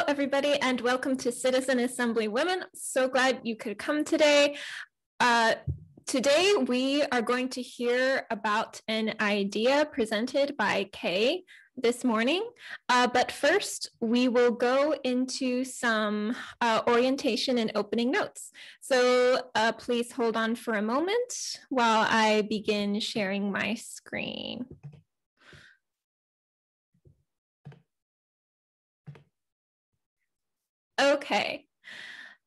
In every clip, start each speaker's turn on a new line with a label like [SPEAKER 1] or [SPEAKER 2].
[SPEAKER 1] everybody, and welcome to Citizen Assembly Women. So glad you could come today. Today, we are going to hear about an idea presented by Kay this morning. But first, we will go into some orientation and opening notes. So please hold on for a moment while I begin sharing my screen. Okay.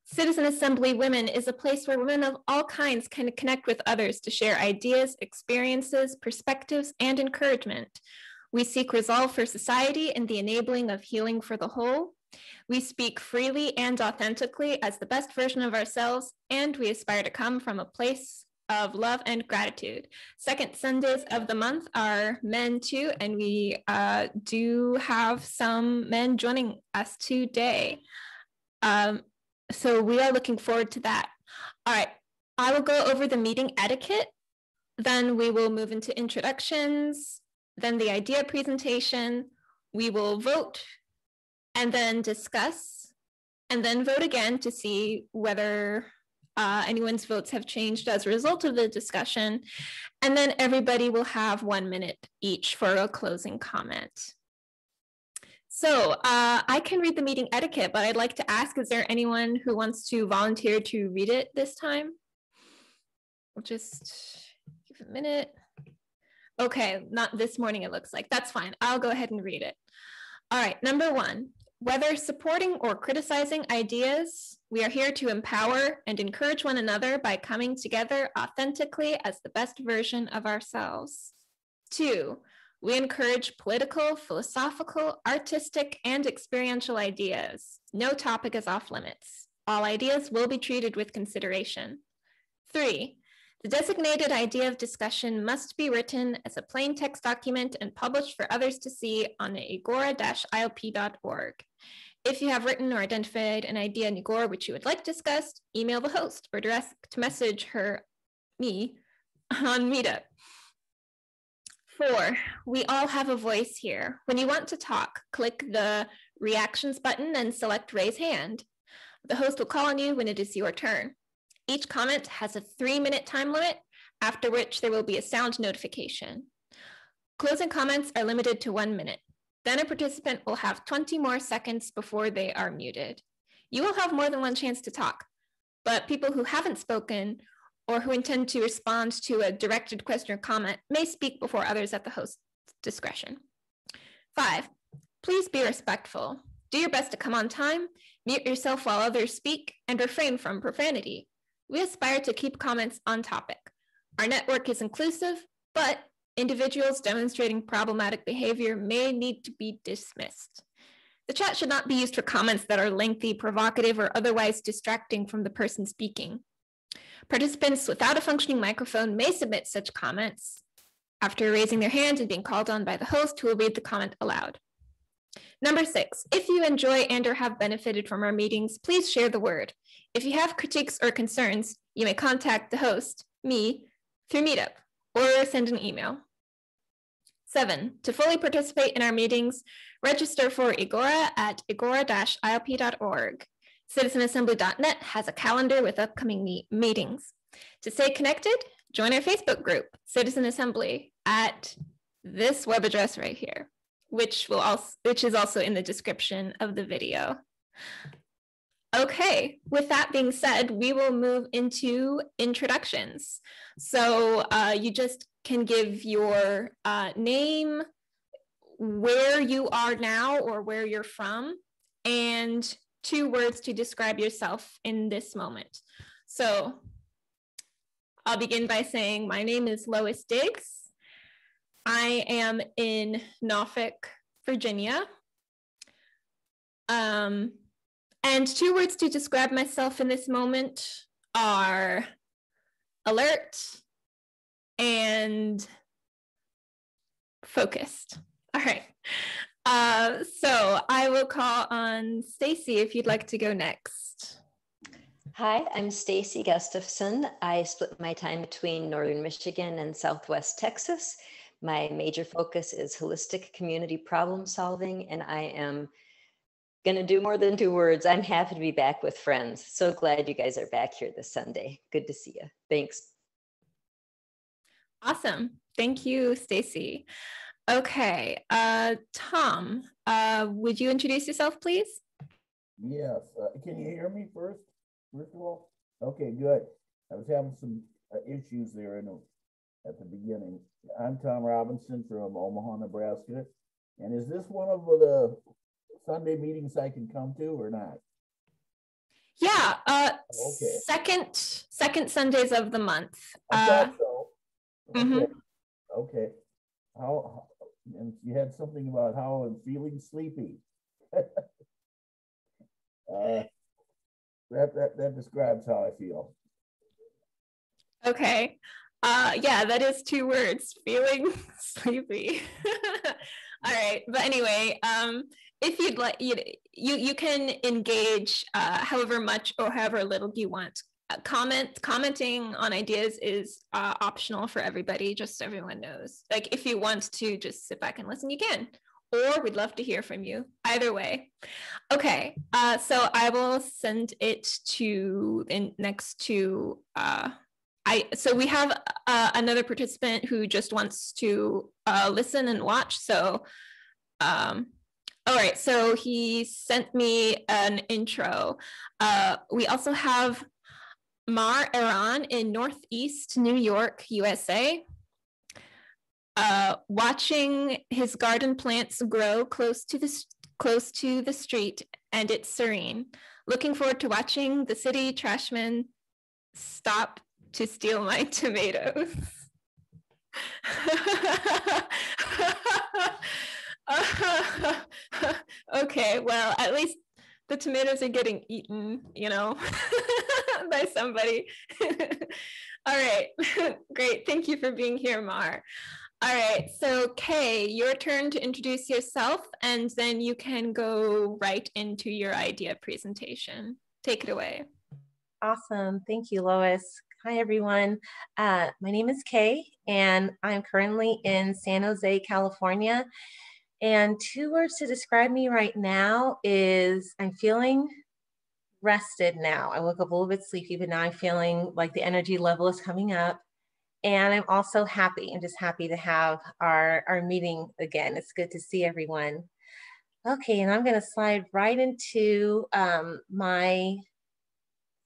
[SPEAKER 1] Citizen Assembly Women is a place where women of all kinds can connect with others to share ideas, experiences, perspectives, and encouragement. We seek resolve for society and the enabling of healing for the whole. We speak freely and authentically as the best version of ourselves, and we aspire to come from a place of love and gratitude. Second Sundays of the month are men too, and we do have some men joining us today. So we are looking forward to that. All right, I will go over the meeting etiquette, then we will move into introductions, then the idea presentation, we will vote, and then discuss, and then vote again to see whether anyone's votes have changed as a result of the discussion, and then everybody will have 1 minute each for a closing comment. So I can read the meeting etiquette, but I'd like to ask, is there anyone who wants to volunteer to read it this time? We'll just give a minute. Okay, not this morning, it looks like. That's fine. I'll go ahead and read it. All right, number 1, whether supporting or criticizing ideas, we are here to empower and encourage one another by coming together authentically as the best version of ourselves. 2, we encourage political, philosophical, artistic, and experiential ideas. No topic is off limits. All ideas will be treated with consideration. 3, the designated idea of discussion must be written as a plain text document and published for others to see on agora-ilp.org. If you have written or identified an idea in Agora which you would like discussed, email the host or direct message me on Meetup. 4, we all have a voice here. When you want to talk, click the reactions button and select raise hand. The host will call on you when it is your turn. Each comment has a 3-minute time limit, after which there will be a sound notification. Closing comments are limited to 1 minute. Then a participant will have 20 more seconds before they are muted. You will have more than one chance to talk, but people who haven't spoken or who intend to respond to a directed question or comment may speak before others at the host's discretion. 5, please be respectful. Do your best to come on time, mute yourself while others speak, and refrain from profanity. We aspire to keep comments on topic. Our network is inclusive, but individuals demonstrating problematic behavior may need to be dismissed. The chat should not be used for comments that are lengthy, provocative, or otherwise distracting from the person speaking. Participants without a functioning microphone may submit such comments after raising their hand and being called on by the host, who will read the comment aloud. Number 6, if you enjoy and or have benefited from our meetings, please share the word. If you have critiques or concerns, you may contact the host, me, through Meetup, or send an email. 7, to fully participate in our meetings, register for Agora at agora-ilp.org. CitizenAssembly.net has a calendar with upcoming meetings. To stay connected, join our Facebook group, Citizen Assembly, at this web address right here, which is also in the description of the video. Okay, with that being said, we will move into introductions. So you just can give your name, where you are now or where you're from, and 2 words to describe yourself in this moment. So I'll begin by saying my name is Lois Diggs. I am in Norfolk, Virginia. And 2 words to describe myself in this moment are alert and focused. All right. So I will call on Stacy if you'd like to go next.
[SPEAKER 2] Hi, I'm Stacy Gustafson. I split my time between Northern Michigan and Southwest Texas. My major focus is holistic community problem solving, and I am Gonna do more than 2 words. I'm happy to be back with friends. So glad you guys are back here this Sunday. Good to see you. Thanks.
[SPEAKER 1] Awesome. Thank you, Stacy. Okay, Tom, would you introduce yourself, please?
[SPEAKER 3] Yes. Can you hear me first of all? Okay, good. I was having some issues there at the beginning. I'm Tom Robinson from Omaha, Nebraska. And is this one of the Sunday meetings I can come to or not?
[SPEAKER 1] Yeah,
[SPEAKER 3] Okay.
[SPEAKER 1] second Sundays of the month.
[SPEAKER 3] I thought so.
[SPEAKER 1] Mhm.
[SPEAKER 3] Okay. Okay. And you had something about how I'm feeling sleepy. That describes how I feel.
[SPEAKER 1] Okay. Yeah, that is 2 words, feeling sleepy. All right. But anyway, if you'd like, you can engage however much or however little you want. Commenting on ideas is optional for everybody, just so everyone knows. Like if you want to just sit back and listen, you can. Or we'd love to hear from you. Either way. Okay, so I will send it to next to so we have another participant who just wants to listen and watch. So all right, so he sent me an intro. We also have Mar Iran in Northeast New York, USA. Watching his garden plants grow close to the street, and it's serene. Looking forward to watching the city trashmen stop to steal my tomatoes. Okay, well, at least the tomatoes are getting eaten, by somebody. All right, great. Thank you for being here, Mar. All right, so Kay, your turn to introduce yourself, and then you can go right into your idea presentation. Take it away.
[SPEAKER 4] Awesome. Thank you, Lois. Hi, everyone. My name is Kay, and I'm currently in San Jose, California. And 2 words to describe me right now is I'm feeling rested now. I woke up a little bit sleepy, but now I'm feeling like the energy level is coming up. And I'm also happy. I'm just happy to have our meeting again. It's good to see everyone. Okay, and I'm going to slide right into my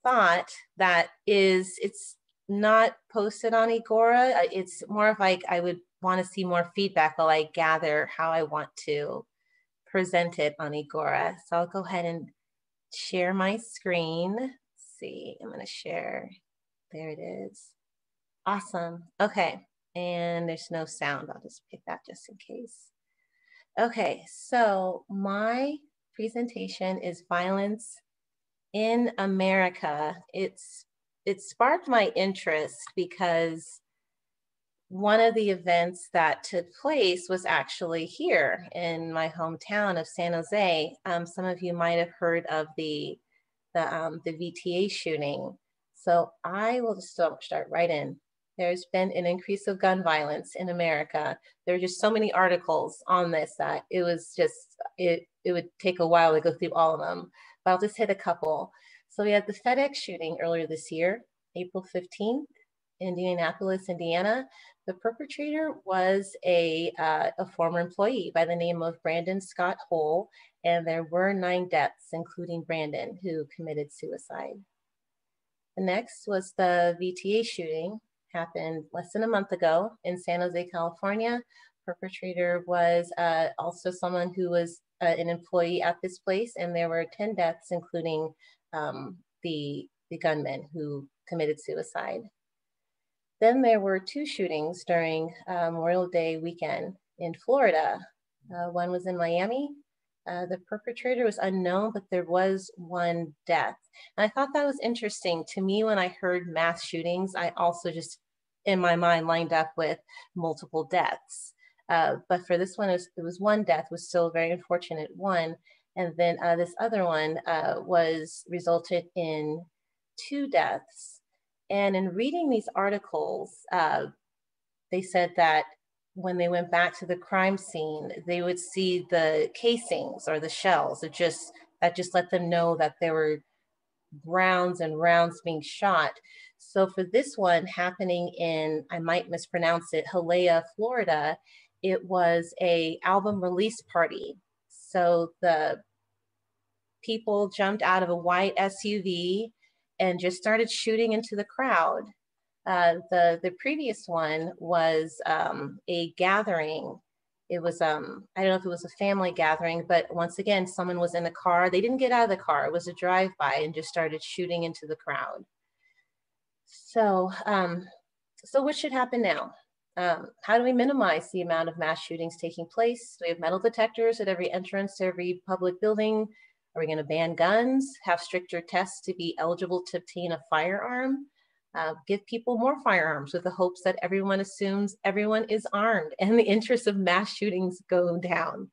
[SPEAKER 4] thought that it's not posted on Agora. It's more of like I would want to see more feedback while I gather how I want to present it on Agora. So I'll go ahead and share my screen. Let's see, I'm going to share. There it is. Awesome. Okay. And there's no sound. I'll just pick that just in case. Okay. So my presentation is Violence in America. It sparked my interest because one of the events that took place was actually here in my hometown of San Jose. Some of you might have heard of the VTA shooting. So I will just start right in. There's been an increase of gun violence in America. There are just so many articles on this that it would take a while to go through all of them, but I'll just hit a couple. So we had the FedEx shooting earlier this year, April 15th, Indianapolis, Indiana. The perpetrator was a former employee by the name of Brandon Scott Hole, and there were 9 deaths, including Brandon, who committed suicide. The next was the VTA shooting, happened less than a month ago in San Jose, California. Perpetrator was also someone who was an employee at this place, and there were 10 deaths, including the gunman who committed suicide. Then there were 2 shootings during Memorial Day weekend in Florida. One was in Miami. The perpetrator was unknown, but there was 1 death. And I thought that was interesting. To me, when I heard mass shootings, I also just, in my mind, lined up with multiple deaths. But for this one, it was 1 death, was still a very unfortunate one. And then this other one resulted in 2 deaths. And in reading these articles, they said that when they went back to the crime scene, they would see the casings or the shells of just that just let them know that there were rounds and rounds being shot. So for this one happening in, I might mispronounce it, Hialeah, Florida, it was a album release party. So the people jumped out of a white SUV and just started shooting into the crowd. The previous one was a gathering. It was, I don't know if it was a family gathering, but once again, someone was in a car. They didn't get out of the car. It was a drive-by and just started shooting into the crowd. So, so what should happen now? How do we minimize the amount of mass shootings taking place? Do we have metal detectors at every entrance to every public building? Are we going to ban guns, have stricter tests to be eligible to obtain a firearm? Give people more firearms with the hopes that everyone assumes everyone is armed and the interests of mass shootings go down.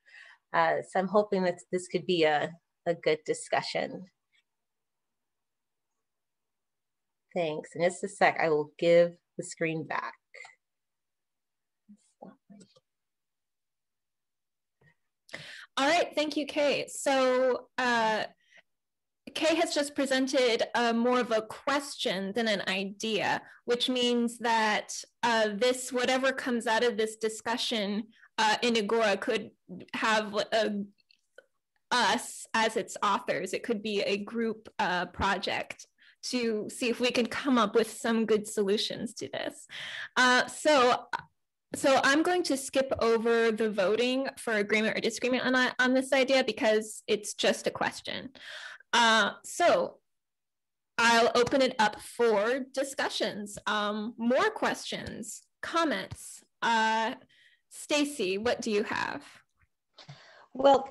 [SPEAKER 4] So I'm hoping that this could be a good discussion. Thanks. In just a sec, I will give the screen back.
[SPEAKER 1] All right, thank you, Kay. So Kay has just presented more of a question than an idea, which means that whatever comes out of this discussion in Agora could have us as its authors. It could be a group project to see if we can come up with some good solutions to this. So I'm going to skip over the voting for agreement or disagreement on this idea because it's just a question. So I'll open it up for discussions, more questions, comments. Stacy, what do you have?
[SPEAKER 2] Well,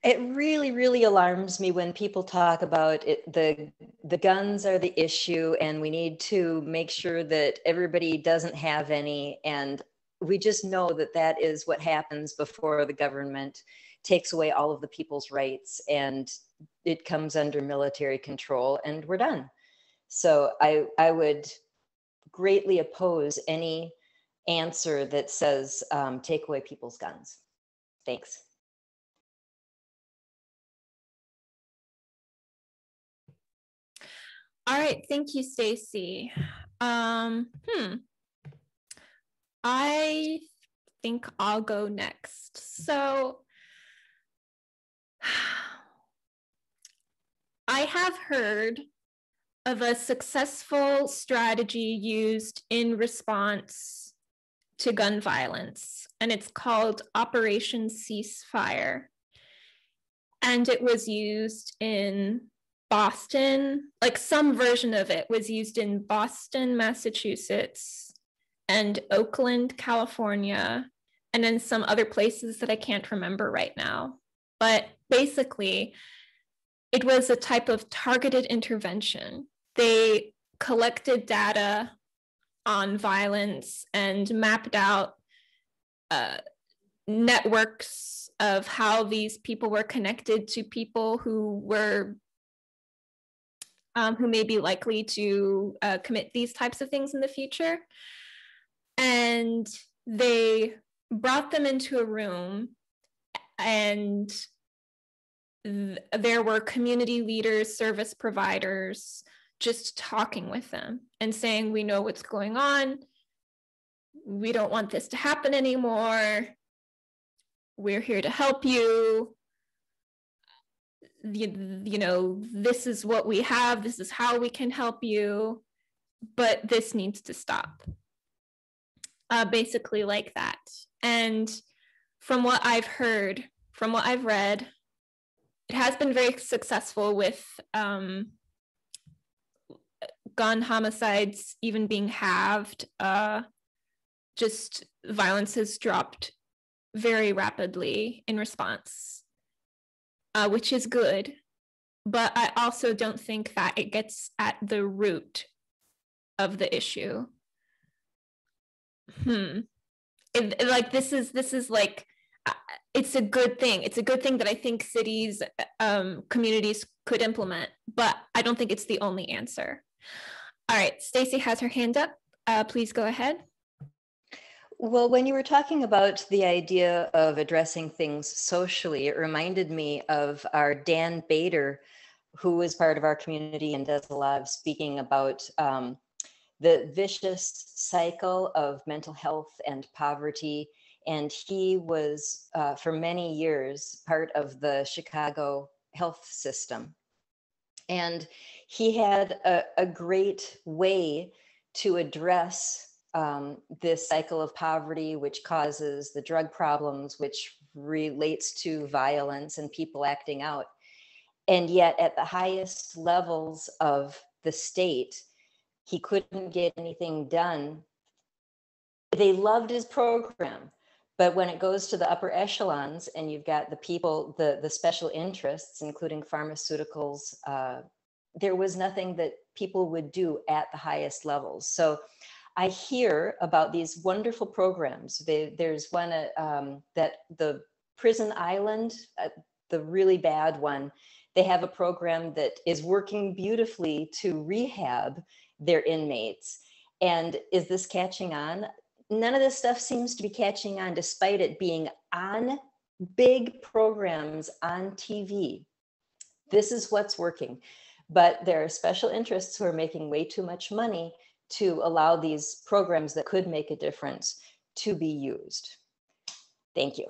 [SPEAKER 2] it really, really alarms me when people talk about it, the guns are the issue and we need to make sure that everybody doesn't have any. And we just know that that is what happens before the government takes away all of the people's rights and it comes under military control and we're done. So I would greatly oppose any answer that says take away people's guns. Thanks.
[SPEAKER 1] All right, thank you, Stacy. I think I'll go next. So I have heard of a successful strategy used in response to gun violence, and it's called Operation Ceasefire. And it was used in Boston, like some version of it was used in Boston, Massachusetts, and Oakland, California, and then some other places that I can't remember right now. But basically, it was a type of targeted intervention. They collected data on violence and mapped out networks of how these people were connected to people who were who may be likely to commit these types of things in the future. And they brought them into a room and there were community leaders, service providers, just talking with them and saying, we know what's going on. We don't want this to happen anymore. We're here to help you. You know, this is what we have. This is how we can help you. But this needs to stop. Basically like that. And from what I've heard, from what I've read, it has been very successful with gun homicides even being halved. Just violence has dropped very rapidly in response, which is good. But I also don't think that it gets at the root of the issue. Like this is like, it's a good thing. It's a good thing that I think cities, communities could implement, but I don't think it's the only answer. All right, Stacy has her hand up. Please go ahead.
[SPEAKER 2] Well, when you were talking about the idea of addressing things socially, it reminded me of our Dan Bader, who is part of our community and does a lot of speaking about the vicious cycle of mental health and poverty. And he was, for many years, part of the Chicago health system. And he had a great way to address this cycle of poverty, which causes the drug problems, which relates to violence and people acting out. And yet, at the highest levels of the state, he couldn't get anything done. They loved his program. But when it goes to the upper echelons and you've got the people, the special interests, including pharmaceuticals, there was nothing that people would do at the highest levels. So I hear about these wonderful programs. There's one that the Prison Island, the really bad one, they have a program that is working beautifully to rehab their inmates. And is this catching on? None of this stuff seems to be catching on, despite it being on big programs on TV. This is what's working. But there are special interests who are making way too much money to allow these programs that could make a difference to be used. Thank you.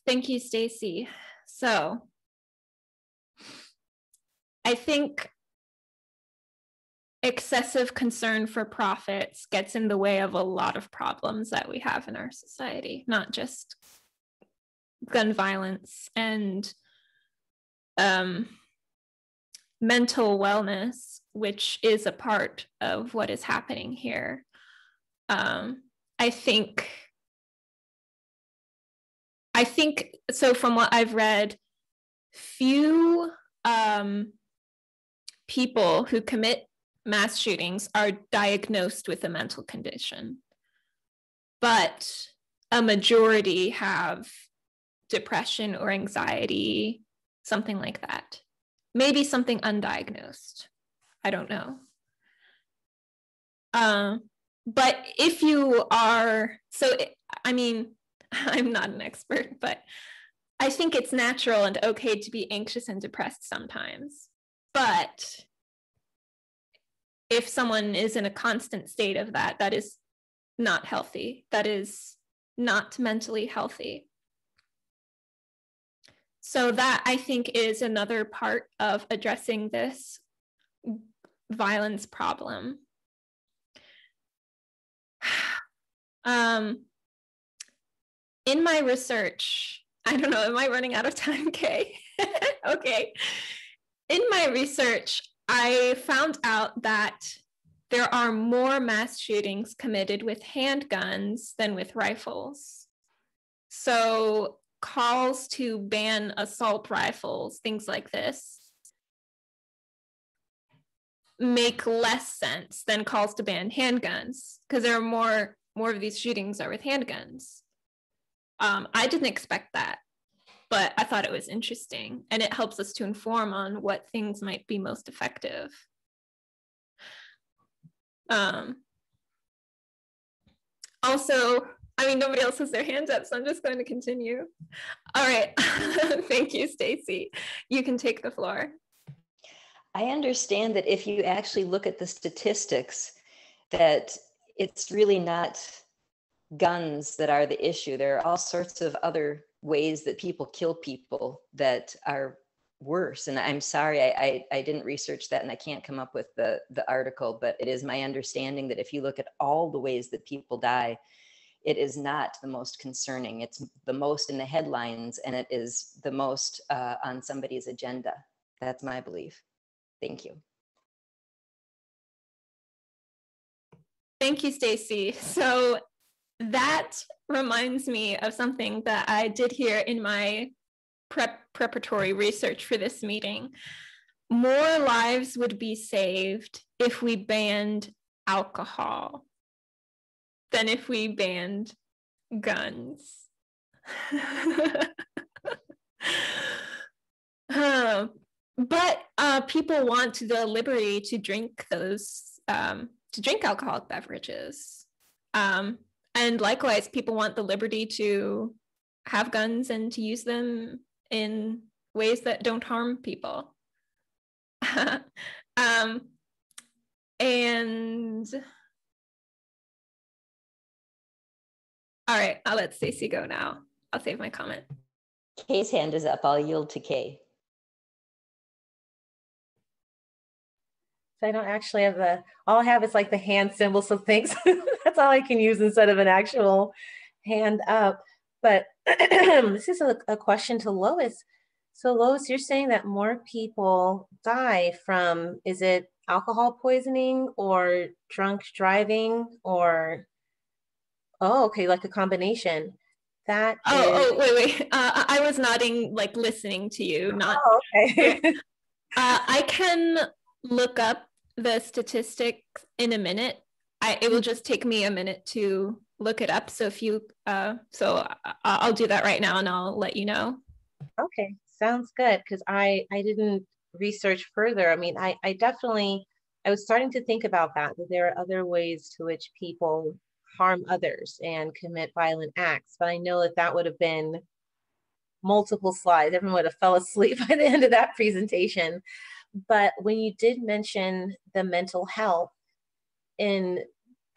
[SPEAKER 1] Thank you, Stacy. So I think excessive concern for profits gets in the way of a lot of problems that we have in our society, not just gun violence and mental wellness, which is a part of what is happening here. I think so from what I've read, few people who commit mass shootings are diagnosed with a mental condition, but a majority have depression or anxiety, something like that. Maybe something undiagnosed. I don't know. But if you are, I mean, I'm not an expert, but I think it's natural and okay to be anxious and depressed sometimes. But if someone is in a constant state of that, that is not healthy. That is not mentally healthy. So that, I think, is another part of addressing this violence problem. In my research, I don't know, am I running out of time, Kay? Okay. In my research, I found out that there are more mass shootings committed with handguns than with rifles. So calls to ban assault rifles, things like this, make less sense than calls to ban handguns, because there are more of these shootings are with handguns. I didn't expect that, but I thought it was interesting, and it helps us to inform on what things might be most effective. Also, I mean, nobody else has their hands up, so I'm just going to continue. All right. Thank you, Stacy. You can take the floor.
[SPEAKER 2] I understand that if you actually look at the statistics, that it's really not guns that are the issue. There are all sorts of other ways that people kill people that are worse. And I'm sorry, I didn't research that and I can't come up with the article, but it is my understanding that if you look at all the ways that people die, it is not the most concerning. It's the most in the headlines, and it is the most on somebody's agenda. That's my belief. Thank you.
[SPEAKER 1] Thank you, Stacy. So that reminds me of something that I did hear in my preparatory research for this meeting. More lives would be saved if we banned alcohol than if we banned guns. But people want the liberty to drink alcoholic beverages. And likewise, people want the liberty to have guns and to use them in ways that don't harm people. And all right, I'll let Stacey go now. I'll save my comment.
[SPEAKER 2] Kay's hand is up. I'll yield to Kay.
[SPEAKER 4] So I don't actually have all I have is like the hand symbols of things. That's all I can use instead of an actual hand up. But this is a question to Lois. So Lois, you're saying that more people die from, is it alcohol poisoning or drunk driving or, oh, okay, like a combination. That
[SPEAKER 1] wait. I was nodding, like listening to you, not.
[SPEAKER 4] Oh, okay.
[SPEAKER 1] I can look up the statistics in a minute. It will just take me a minute to look it up. So if you, I'll do that right now and I'll let you know.
[SPEAKER 4] Okay, sounds good. Because I didn't research further. I mean, I definitely, I was starting to think about that there are other ways to which people harm others and commit violent acts. But I know that would have been multiple slides. Everyone would have fell asleep by the end of that presentation. But when you did mention the mental health in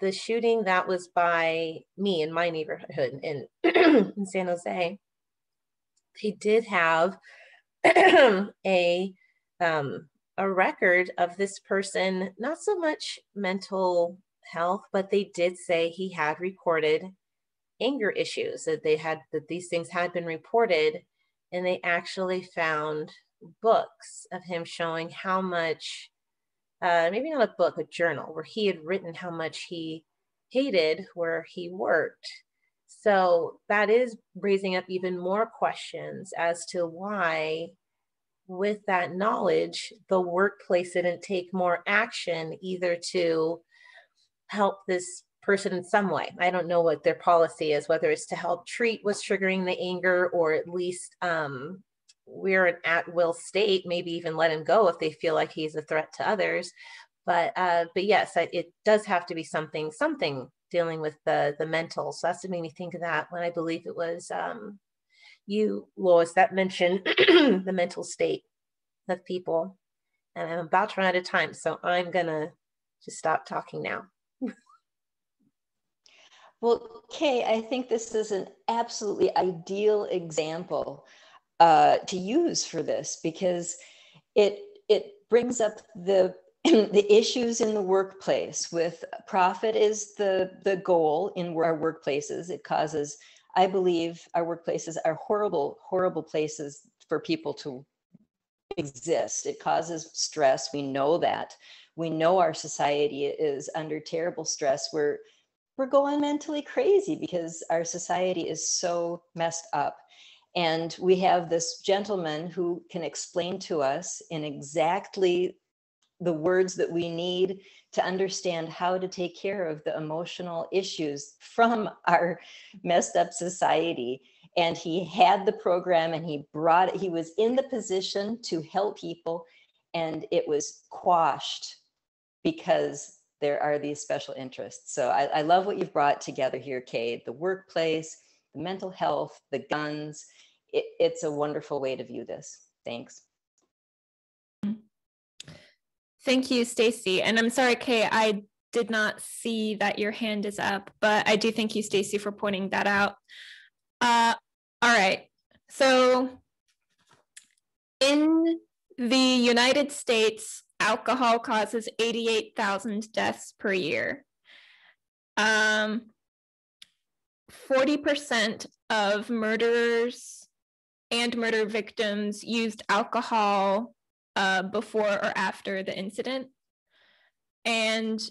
[SPEAKER 4] the shooting that was by me in my neighborhood in, in San Jose, they did have a record of this person, not so much mental health, but they did say he had reported anger issues, that these things had been reported, and they actually found books of him showing how much, maybe not a book, a journal, where he had written how much he hated where he worked. So that is raising up even more questions as to why, with that knowledge, the workplace didn't take more action either to help this person in some way. I don't know what their policy is, whether it's to help treat what's triggering the anger, or at least we're an at-will state, maybe even let him go if they feel like he's a threat to others. But yes, it does have to be something dealing with the mental. So that's what made me think of that when I believe it was you, Lois, that mentioned the mental state of people. And I'm about to run out of time, so I'm gonna just stop talking now.
[SPEAKER 2] Well, Kay, I think this is an absolutely ideal example to use for this, because it brings up the the issues in the workplace. With profit is the goal in our workplaces. It causes, I believe, our workplaces are horrible places for people to exist. It causes stress. We know that. We know our society is under terrible stress. We're going mentally crazy because our society is so messed up. And we have this gentleman who can explain to us in exactly the words that we need to understand how to take care of the emotional issues from our messed up society. And he had the program, and he was in the position to help people, and it was quashed because there are these special interests. So I love what you've brought together here, Kay. The workplace, the mental health, the guns. It's a wonderful way to view this. Thanks.
[SPEAKER 1] Thank you, Stacey. And I'm sorry, Kay, I did not see that your hand is up, but I do thank you, Stacey, for pointing that out. All right. So in the United States, alcohol causes 88,000 deaths per year. 40% of murderers and murder victims used alcohol before or after the incident. And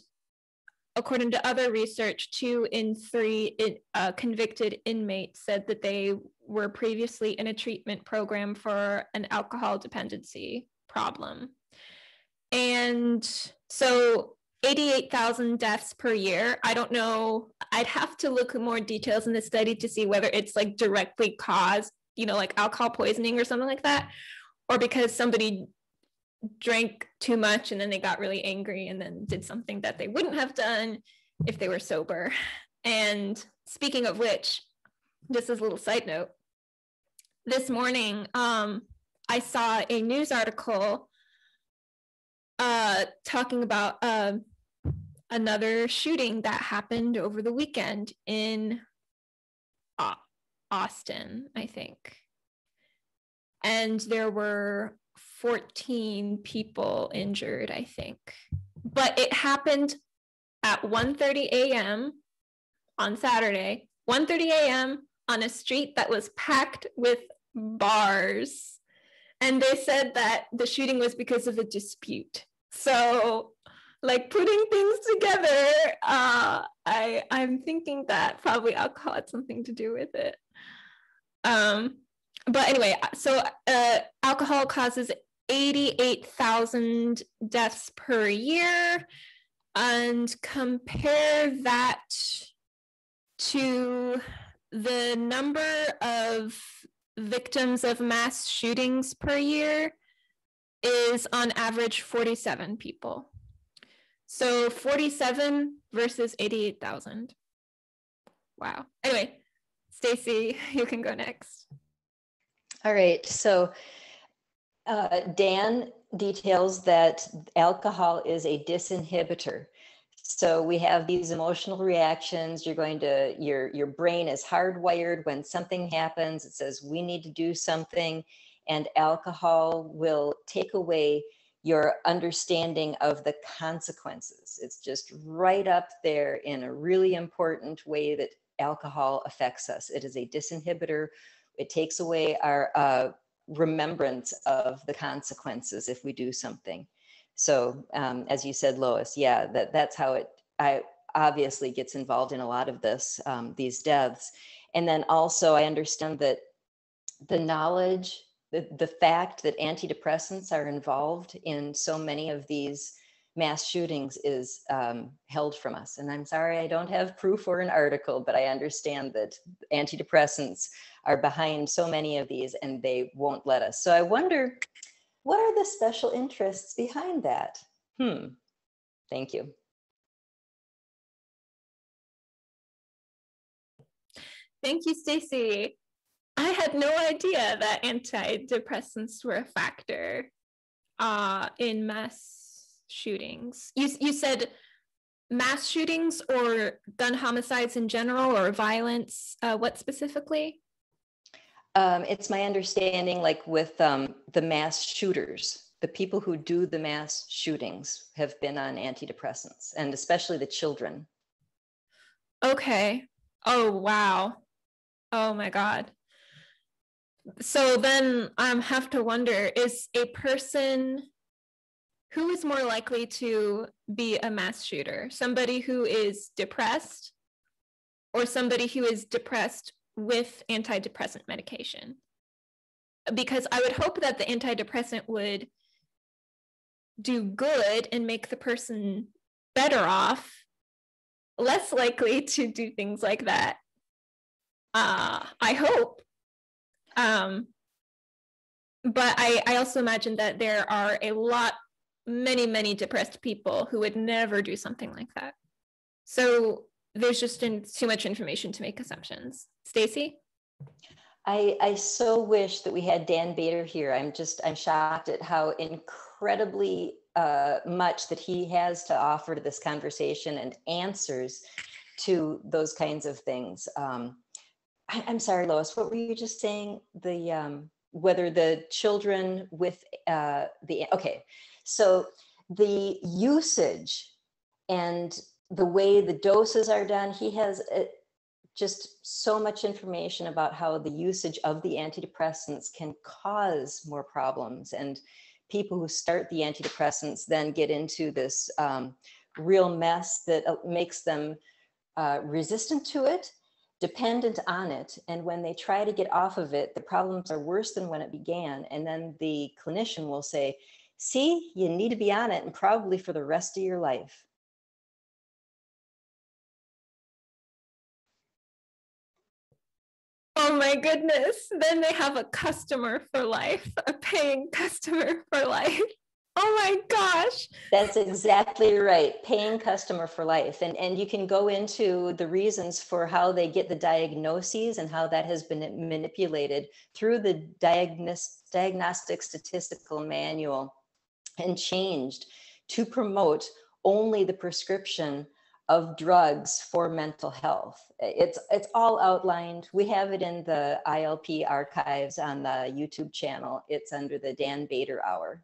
[SPEAKER 1] according to other research, 2 in 3 convicted inmates said that they were previously in a treatment program for an alcohol dependency problem. And so 88,000 deaths per year. I don't know. I'd have to look at more details in the study to see whether it's like directly caused, like alcohol poisoning or something like that, or because somebody drank too much and then they got really angry and then did something that they wouldn't have done if they were sober. And speaking of which, just as a little side note, this morning I saw a news article talking about another shooting that happened over the weekend in Austin, I think. And there were 14 people injured, I think. But it happened at 1:30 a.m. on Saturday, 1:30 a.m. on a street that was packed with bars. And they said that the shooting was because of a dispute. So, like, putting things together, I'm thinking that probably alcohol had something to do with it. But anyway, so alcohol causes 88,000 deaths per year, and compare that to the number of victims of mass shootings per year is on average 47 people. So 47 versus 88,000. Wow. Anyway, Stacy, you can go next.
[SPEAKER 2] All right. So Dan details that alcohol is a disinhibitor. So we have these emotional reactions. You're going to, your brain is hardwired. When something happens, it says, we need to do something. And alcohol will take away your understanding of the consequences. It's just right up there in a really important way that alcohol affects us. It is a disinhibitor. It takes away our remembrance of the consequences if we do something. So as you said, Lois, yeah, that's how it obviously gets involved in a lot of this, these deaths. And then also I understand that the knowledge, the fact that antidepressants are involved in so many of these mass shootings is held from us. And I'm sorry, I don't have proof or an article, but I understand that antidepressants are behind so many of these and they won't let us. So I wonder, what are the special interests behind that? Thank you.
[SPEAKER 1] Thank you, Stacy. I had no idea that antidepressants were a factor in mass shootings. You said mass shootings or gun homicides in general or violence, what specifically?
[SPEAKER 2] It's my understanding, like with the mass shooters, the people who do the mass shootings have been on antidepressants, and especially the children.
[SPEAKER 1] Okay. Oh, wow. Oh my God. So then I have to wonder, is a person who is more likely to be a mass shooter? Somebody who is depressed or somebody who is depressed with antidepressant medication? Because I would hope that the antidepressant would do good and make the person better off, less likely to do things like that. I hope. But I also imagine that there are many depressed people who would never do something like that. So there's just too much information to make assumptions. Stacy?
[SPEAKER 2] I so wish that we had Dan Bader here. I'm shocked at how incredibly much that he has to offer to this conversation and answers to those kinds of things. I'm sorry, Lois, what were you just saying? Whether the children with okay, so the usage and the way the doses are done, he has just so much information about how the usage of the antidepressants can cause more problems. And people who start the antidepressants then get into this real mess that makes them resistant to it, dependent on it. And when they try to get off of it, the problems are worse than when it began. And then the clinician will say, see, you need to be on it, and probably for the rest of your life.
[SPEAKER 1] Oh my goodness. Then they have a customer for life, a paying customer for life. Oh my gosh.
[SPEAKER 2] That's exactly right. Paying customer for life. And you can go into the reasons for how they get the diagnoses and how that has been manipulated through the diagnostic statistical manual and changed to promote only the prescription of drugs for mental health. It's all outlined. We have it in the ILP archives on the YouTube channel. It's under the Dan Bader Hour.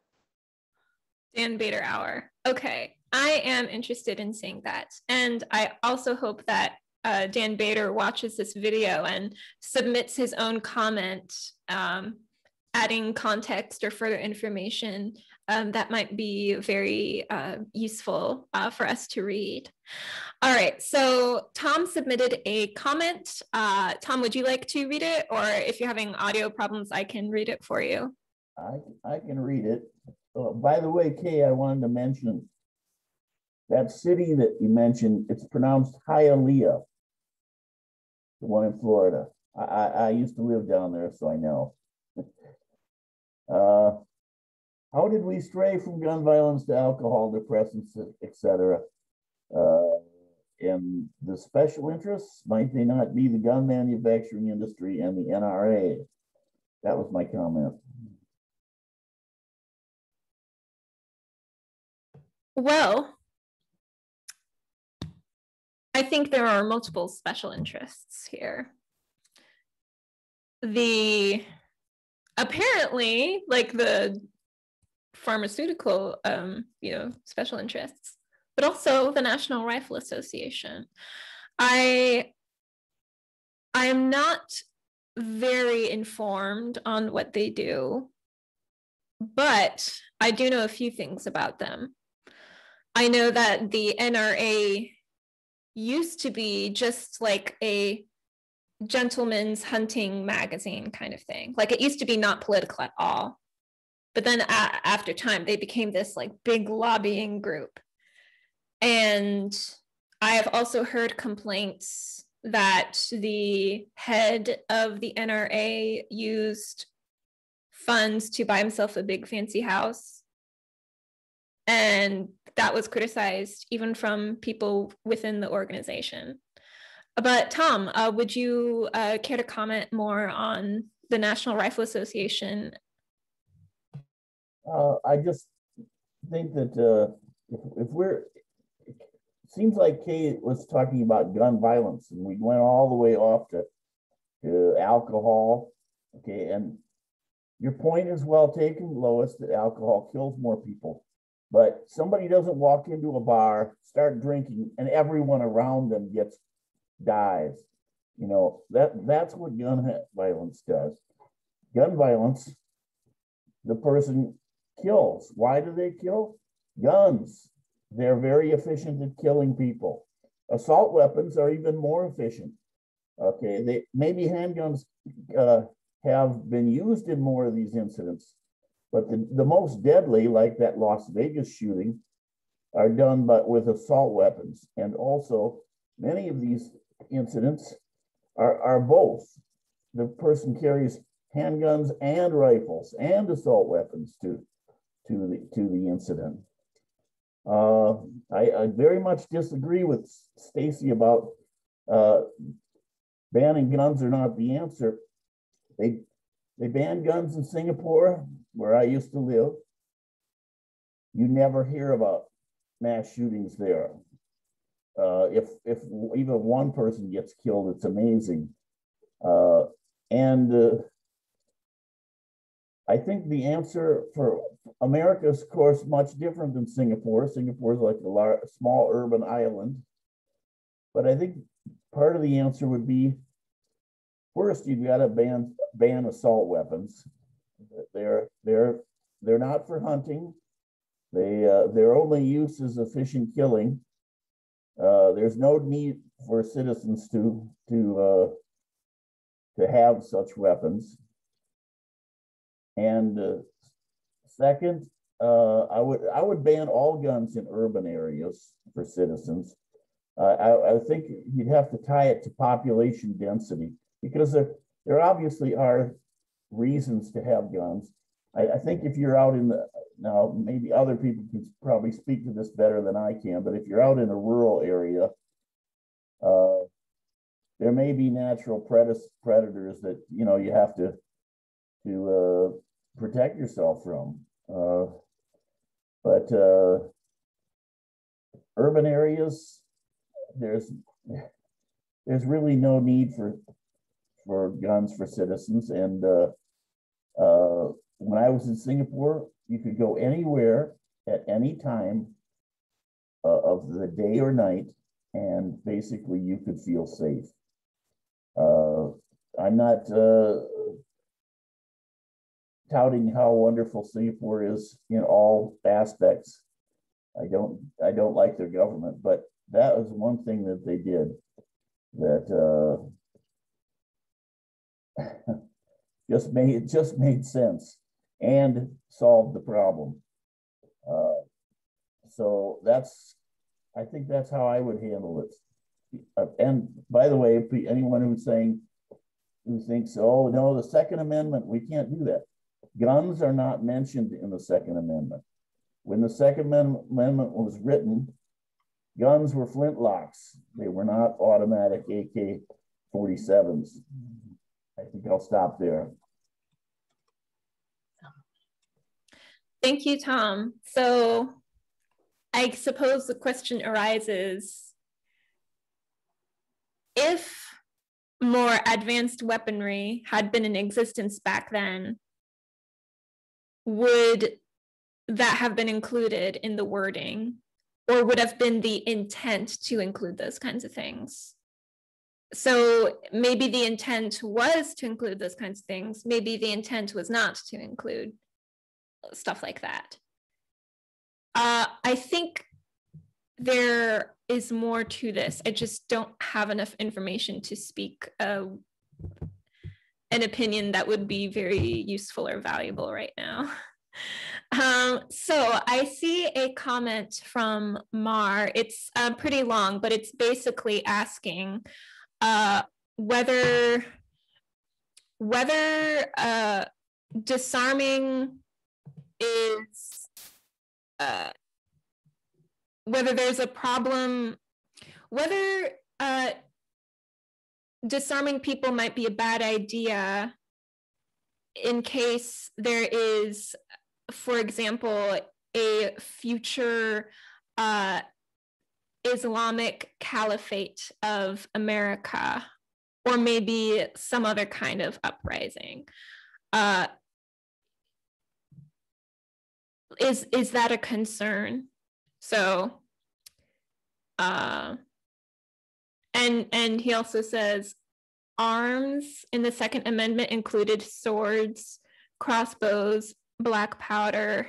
[SPEAKER 1] Dan Bader Hour. Okay, I am interested in seeing that. And I also hope that Dan Bader watches this video and submits his own comment, adding context or further information that might be very useful for us to read. All right, so Tom submitted a comment. Tom, would you like to read it? Or if you're having audio problems, I can read it for you.
[SPEAKER 3] I can read it. By the way, Kay, I wanted to mention that city that you mentioned, it's pronounced Hialeah, the one in Florida. I used to live down there, so I know. How did we stray from gun violence to alcohol, depressants, etc.? And the special interests, might they not be the gun manufacturing industry and the NRA? That was my comment.
[SPEAKER 1] Well, I think there are multiple special interests here. Apparently, like the pharmaceutical, special interests, but also the National Rifle Association. I am not very informed on what they do, but I do know a few things about them. I know that the NRA used to be just like a gentleman's hunting magazine kind of thing. Like it used to be not political at all. But then after time, they became this like big lobbying group. And I have also heard complaints that the head of the NRA used funds to buy himself a big fancy house. And that was criticized even from people within the organization. But Tom, would you care to comment more on the National Rifle Association?
[SPEAKER 3] I just think that if we're, it seems like Kay was talking about gun violence, and we went all the way off to alcohol. Okay, and your point is well taken, Lois, that alcohol kills more people. But somebody doesn't walk into a bar, start drinking, and everyone around them dies. You know, that's what gun violence does. Gun violence, the person kills. Why do they kill? Guns. They're very efficient at killing people. Assault weapons are even more efficient. Okay, maybe handguns have been used in more of these incidents, but the most deadly, like that Las Vegas shooting, are done with assault weapons. And also, many of these incidents are both. The person carries handguns and rifles and assault weapons to the incident. I very much disagree with Stacy about banning guns are not the answer. They banned guns in Singapore, where I used to live. You never hear about mass shootings there. If even one person gets killed, it's amazing. I think the answer for America is, of course, much different than Singapore. Singapore is like a small urban island. But I think part of the answer would be, first, you've got to ban assault weapons. They're not for hunting. Their only use is efficient killing. There's no need for citizens to have such weapons. And second, I would ban all guns in urban areas for citizens. I think you'd have to tie it to population density, because there obviously are reasons to have guns. I think if you're out in now maybe other people can probably speak to this better than I can, but if you're out in a rural area, there may be natural predators that you have to protect yourself from. But urban areas, there's really no need for guns for citizens. And when I was in Singapore, you could go anywhere at any time of the day or night, and basically you could feel safe. I'm not touting how wonderful Singapore is in all aspects. I don't like their government, but that was one thing that they did that just made sense and solved the problem. So I think that's how I would handle it. And by the way, anyone who thinks, oh no, the Second Amendment, we can't do that. Guns are not mentioned in the Second Amendment. When the Second Amendment was written, guns were flintlocks. They were not automatic AK-47s. I think I'll stop there.
[SPEAKER 1] Thank you, Tom. So I suppose the question arises, if more advanced weaponry had been in existence back then, would that have been included in the wording, or would have been the intent to include those kinds of things? So maybe the intent was to include those kinds of things. Maybe the intent was not to include stuff like that. I think there is more to this. I just don't have enough information to speak an opinion that would be very useful or valuable right now. So I see a comment from Mar. It's pretty long, but it's basically asking whether disarming is whether there's a problem, whether disarming people might be a bad idea in case there is, for example, a future Islamic caliphate of America, or maybe some other kind of uprising. Is that a concern? So, and he also says, arms in the Second Amendment included swords, crossbows, black powder,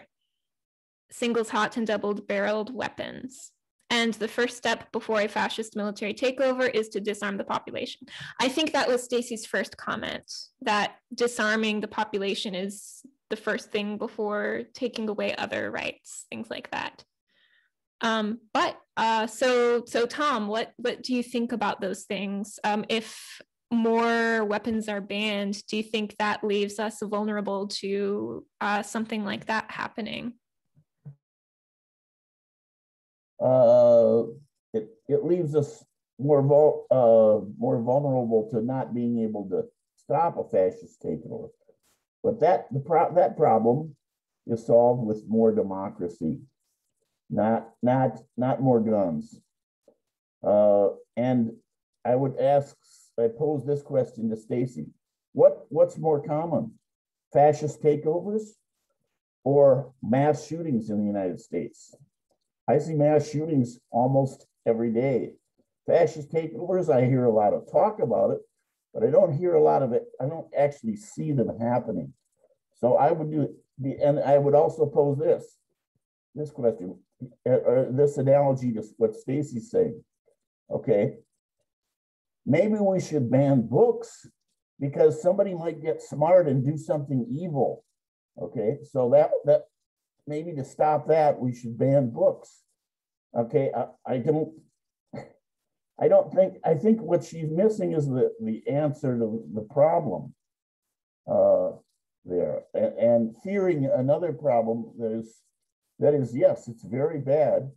[SPEAKER 1] single-shot and double-barreled weapons. And the first step before a fascist military takeover is to disarm the population. I think that was Stacy's first comment, that disarming the population is the first thing before taking away other rights, things like that. So Tom, what do you think about those things? If more weapons are banned, do you think that leaves us vulnerable to something like that happening?
[SPEAKER 3] It leaves us more vulnerable to not being able to stop a fascist takeover. But that problem is solved with more democracy, not more guns. And I pose this question to Stacy: what's more common, fascist takeovers or mass shootings in the United States? I see mass shootings almost every day. Fascist takeovers, I hear a lot of talk about it, but I don't hear a lot of it. I don't actually see them happening. So I would also pose this question, or this analogy to what Stacy's saying. Okay, maybe we should ban books because somebody might get smart and do something evil. Okay, so that maybe to stop that, we should ban books. Okay, I think what she's missing is the answer to the problem. there. And fearing another problem that is, yes, it's very bad,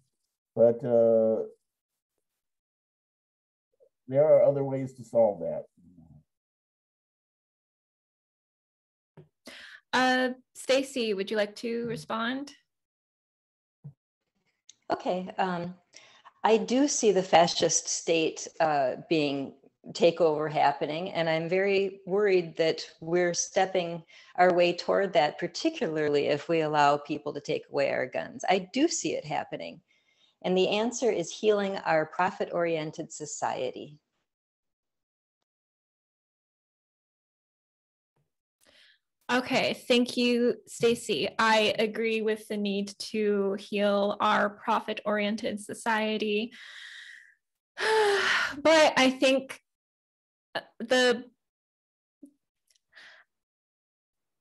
[SPEAKER 3] but there are other ways to solve that.
[SPEAKER 1] Stacy, would you like to respond?
[SPEAKER 2] Okay, I do see the fascist state being takeover happening, and I'm very worried that we're stepping our way toward that, particularly if we allow people to take away our guns. I do see it happening. And the answer is healing our profit-oriented society.
[SPEAKER 1] Okay, thank you, Stacy. I agree with the need to heal our profit-oriented society. But I think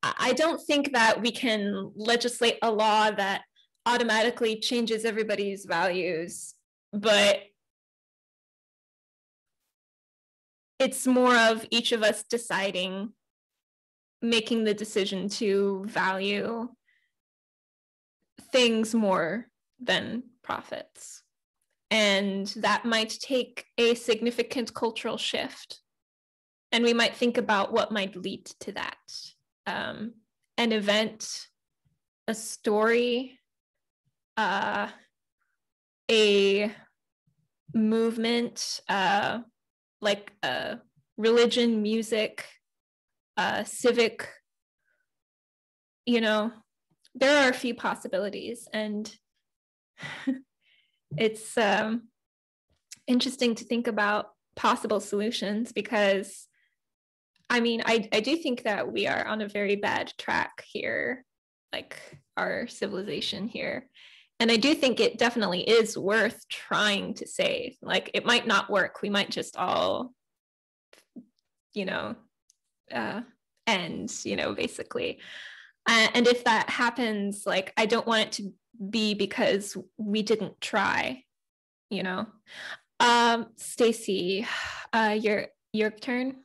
[SPEAKER 1] I don't think that we can legislate a law that automatically changes everybody's values, but it's more of each of us deciding, making the decision to value things more than profits. And that might take a significant cultural shift. And we might think about what might lead to that. An event, a story, a movement, like religion, music, civic, there are a few possibilities, and it's interesting to think about possible solutions, because I mean, I do think that we are on a very bad track here, like our civilization here. And I do think it definitely is worth trying to save. Like, it might not work. We might just all, end, basically. And if that happens, like, I don't want it to be because we didn't try, Stacy, your turn.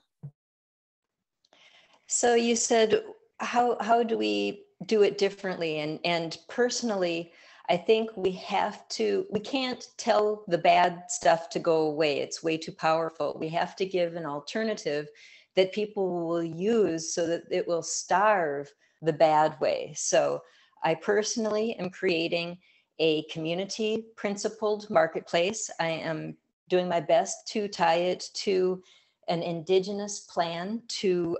[SPEAKER 2] So you said, how do we do it differently? And personally, I think we can't tell the bad stuff to go away. It's way too powerful. We have to give an alternative that people will use so that it will starve the bad way. So I personally am creating a community principled marketplace. I am doing my best to tie it to an indigenous plan to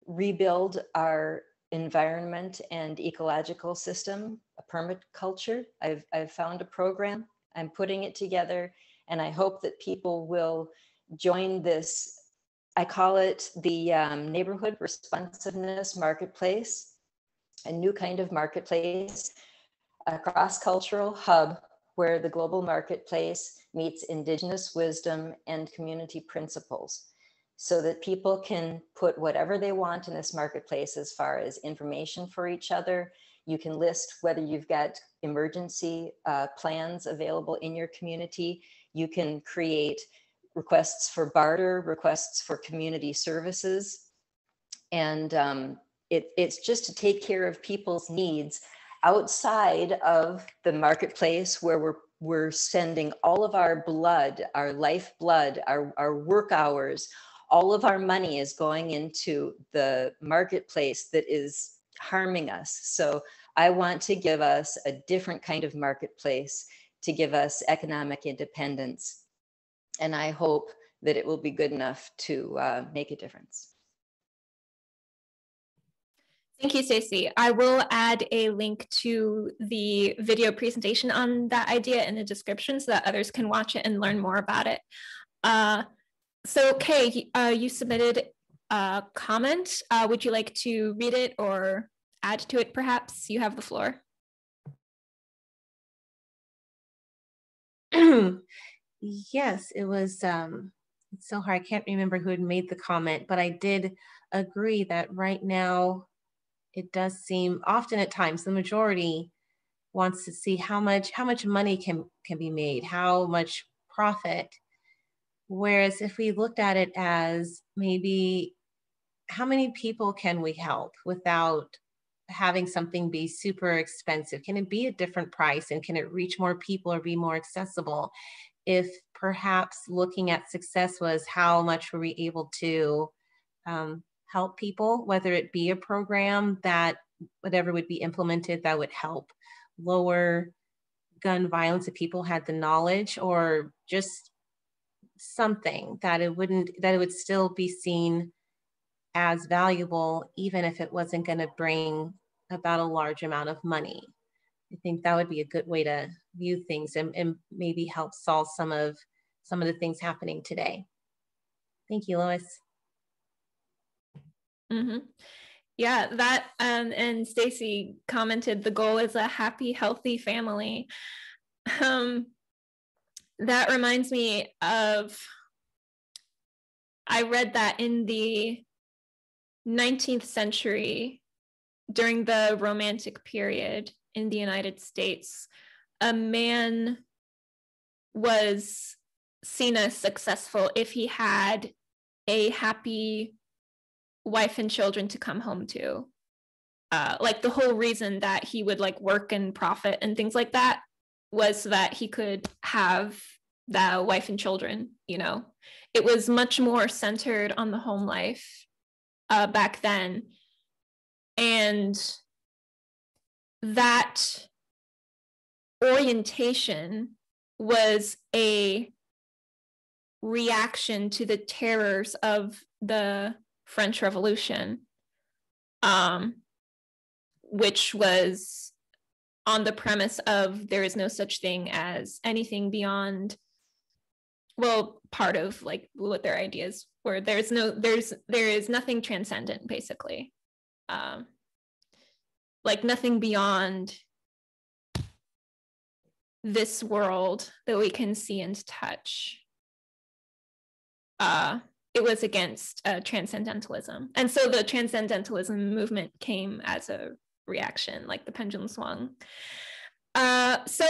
[SPEAKER 2] rebuild our environment and ecological system, a permaculture. I've found a program, I'm putting it together, and I hope that people will join this. I call it the Neighborhood Responsiveness Marketplace, a new kind of marketplace, a cross-cultural hub where the global marketplace meets indigenous wisdom and community principles, so that people can put whatever they want in this marketplace as far as information for each other. You can list whether you've got emergency plans available in your community. You can create requests for barter, requests for community services. And it's just to take care of people's needs outside of the marketplace, where we're sending all of our blood, our lifeblood, our work hours, all of our money is going into the marketplace that is harming us. So I want to give us a different kind of marketplace to give us economic independence. And I hope that it will be good enough to make a difference.
[SPEAKER 1] Thank you, Stacey. I will add a link to the video presentation on that idea in the description so that others can watch it and learn more about it. So Kay, you submitted a comment. Would you like to read it or add to it, perhaps? You have the floor.
[SPEAKER 4] Yes, it was, it's so hard. I can't remember who had made the comment, but I did agree that right now, it does seem often at times the majority wants to see how much money can be made, how much profit. Whereas if we looked at it as maybe how many people can we help without having something be super expensive? Can it be a different price, and can it reach more people or be more accessible? If perhaps looking at success was how much were we able to help people, whether it be a program that whatever would be implemented that would help lower gun violence if people had the knowledge, or just something that it would still be seen as valuable, even if it wasn't going to bring about a large amount of money. I think that would be a good way to view things, and maybe help solve some of the things happening today. Thank you, Lois.
[SPEAKER 1] Mm-hmm. Yeah, that and Stacy commented the goal is a happy, healthy family. That reminds me of, I read that in the 19th century, during the Romantic period in the United States, a man was seen as successful if he had a happy wife and children to come home to. Like the whole reason that he would like work and profit and things like that was so that he could have the wife and children, you know. It was much more centered on the home life back then. And that orientation was a reaction to the terrors of the French Revolution, which was on the premise of there is no such thing as anything beyond, well, part of like what their ideas were. There is nothing transcendent, basically. Like nothing beyond this world that we can see and touch. It was against transcendentalism. And so the transcendentalism movement came as a reaction, like the pendulum swung. So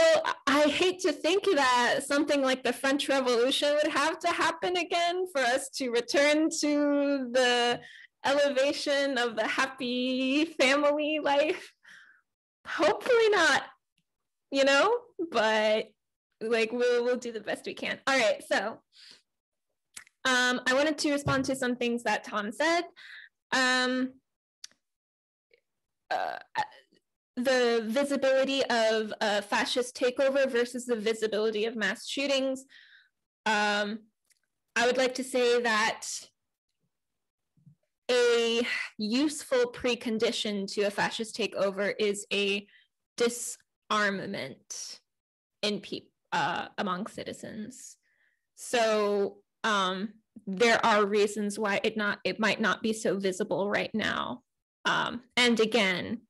[SPEAKER 1] I hate to think that something like the French Revolution would have to happen again for us to return to the elevation of the happy family life. Hopefully not, you know, but like we'll do the best we can. All right, so I wanted to respond to some things that Tom said. The visibility of a fascist takeover versus the visibility of mass shootings. I would like to say that a useful precondition to a fascist takeover is a disarmament in among citizens. So there are reasons why it might not be so visible right now. And again,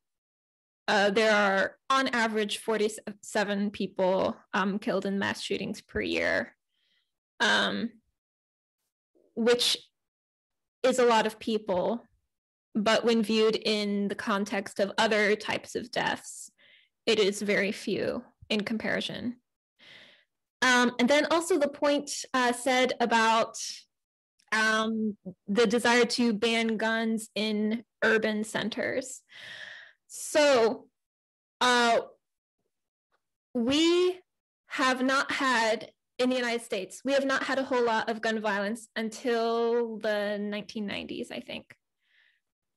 [SPEAKER 1] there are on average 47 people killed in mass shootings per year, which is a lot of people, but when viewed in the context of other types of deaths, it is very few in comparison. And then also the point said about the desire to ban guns in urban centers. So we have not had, in the United States, we have not had a whole lot of gun violence until the 1990s, I think.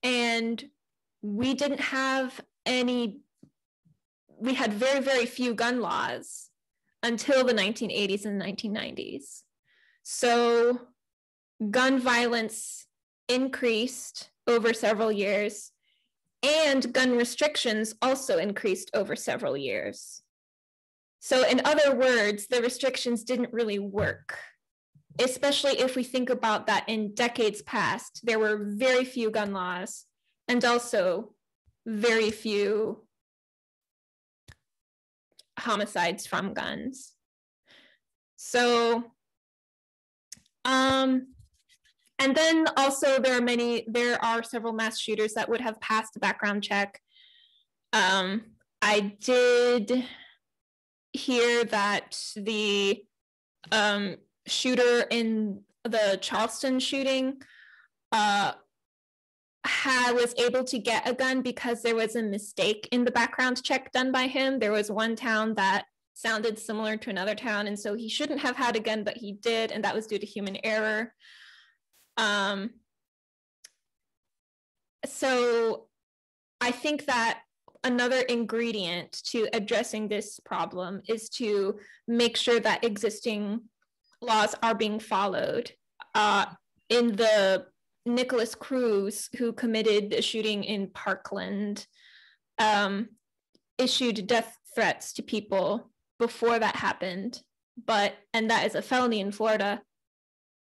[SPEAKER 1] And we didn't have any, we had very, very few gun laws until the 1980s and 1990s. So gun violence increased over several years, and gun restrictions also increased over several years. So in other words, the restrictions didn't really work, especially if we think about that in decades past, there were very few gun laws and also very few homicides from guns. So, and then also there are several mass shooters that would have passed a background check. I did hear that the shooter in the Charleston shooting was able to get a gun because there was a mistake in the background check done by him. There was one town that sounded similar to another town, and so he shouldn't have had a gun, but he did, and that was due to human error. So I think that another ingredient to addressing this problem is to make sure that existing laws are being followed. In the Nicholas Cruz, who committed the shooting in Parkland, issued death threats to people before that happened, and that is a felony in Florida,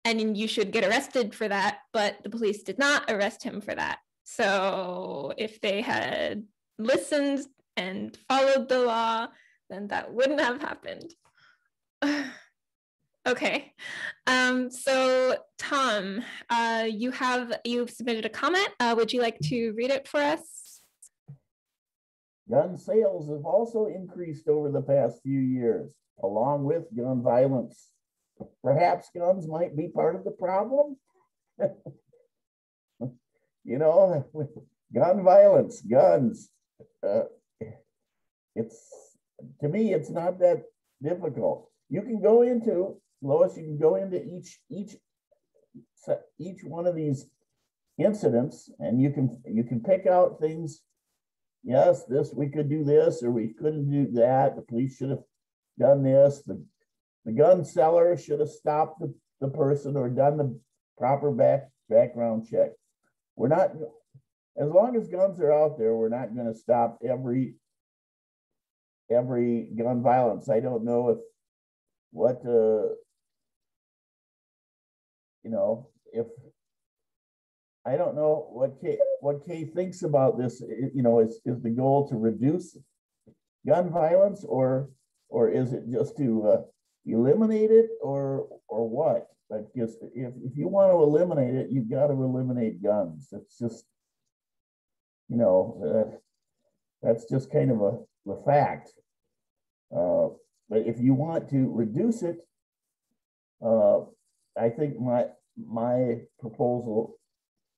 [SPEAKER 1] and you should get arrested for that, but the police did not arrest him for that. So if they had listened and followed the law, then that wouldn't have happened. Okay, so Tom, you've submitted a comment. Would you like to read it for us?
[SPEAKER 3] Gun sales have also increased over the past few years, along with gun violence. Perhaps guns might be part of the problem. You know, gun violence, guns. To me, it's not that difficult. You can go into, Lois, you can go into each one of these incidents, and you can pick out things. Yes, we could do this, or we couldn't do that. The police should have done this. The gun seller should have stopped the person or done the proper background check. We're not, as long as guns are out there, we're not going to stop every gun violence. I don't know I don't know what Kay thinks about this. Is the goal to reduce gun violence, or is it just to eliminate it, or what? But just if you want to eliminate it, you've got to eliminate guns. It's just, that's just kind of a fact. But if you want to reduce it, I think my proposal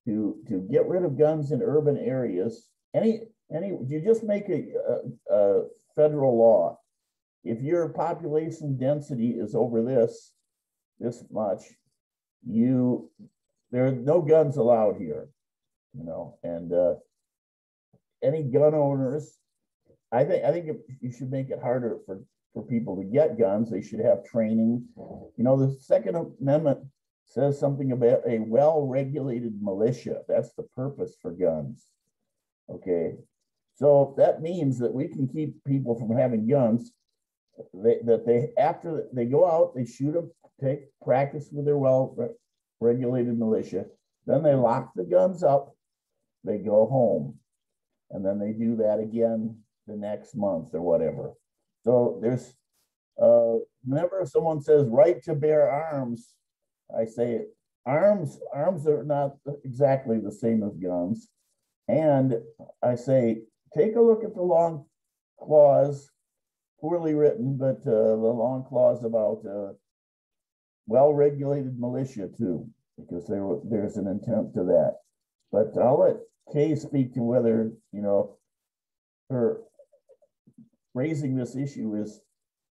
[SPEAKER 3] to get rid of guns in urban areas, you just make a federal law. If your population density is over this much, there are no guns allowed here, and any gun owners, I think you should make it harder for people to get guns. They should have training. The Second Amendment says something about a well-regulated militia. That's the purpose for guns. Okay, so that means that we can keep people from having guns. After they go out, they shoot them, take practice with their well-regulated militia. Then they lock the guns up. They go home, and then they do that again the next month or whatever. So there's whenever someone says right to bear arms, I say arms are not exactly the same as guns. And I say, take a look at the long clause, poorly written, but the long clause about well-regulated militia too, because there's an intent to that. But I'll let Kay speak to whether, her raising this issue is